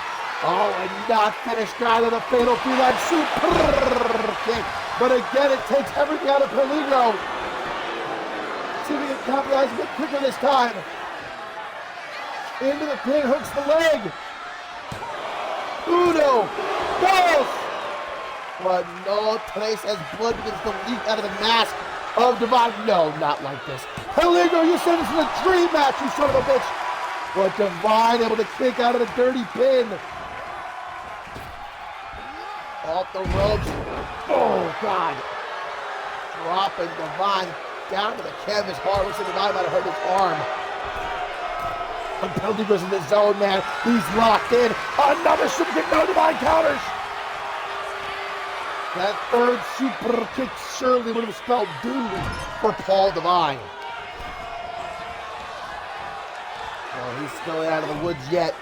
Oh, and not finished either. The Fatal Feline super kick. But again, it takes everything out of Peligro. See if he can capitalize a bit quicker this time. Into the pin, hooks the leg. Uno, dos. But no trace as blood begins to leak out of the mask of Divine. No, not like this. Peligro, you said this is a dream match, you son of a bitch. But Divine able to kick out of the dirty pin. Off the ropes. Oh, God. Dropping Divine down to the canvas hard. Looks like Divine might have hurt his arm. And Peligro's in the zone, man. He's locked in. Another super kick. No, Divine counters. That third super kick surely would have spelled doom for Paul Divine. Well, he's still out of the woods yet.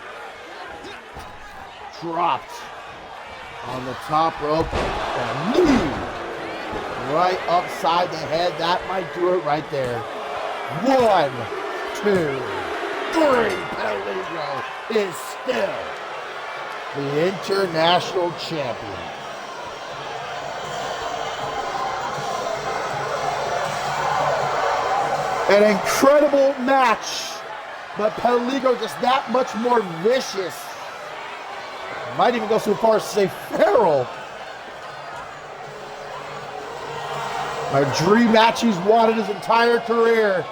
Dropped on the top rope. And a knee right upside the head. That might do it right there. 1, 2, 3. Peligro is still the international champion. An incredible match. But Peligro just that much more vicious Might even go so far as to say feral. A dream match he's wanted his entire career.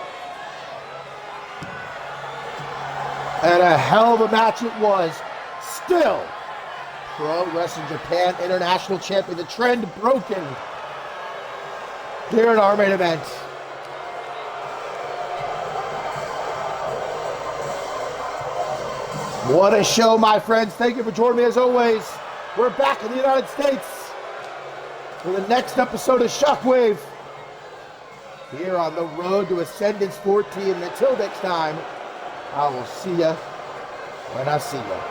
And a hell of a match it was. Still, Pro Wrestling Japan International Champion. The trend broken here in our main event. What a show, my friends. Thank you for joining me as always. We're back in the United States for the next episode of Shockwave here on the road to Ascendance 14. And until next time, I will see ya when I see ya.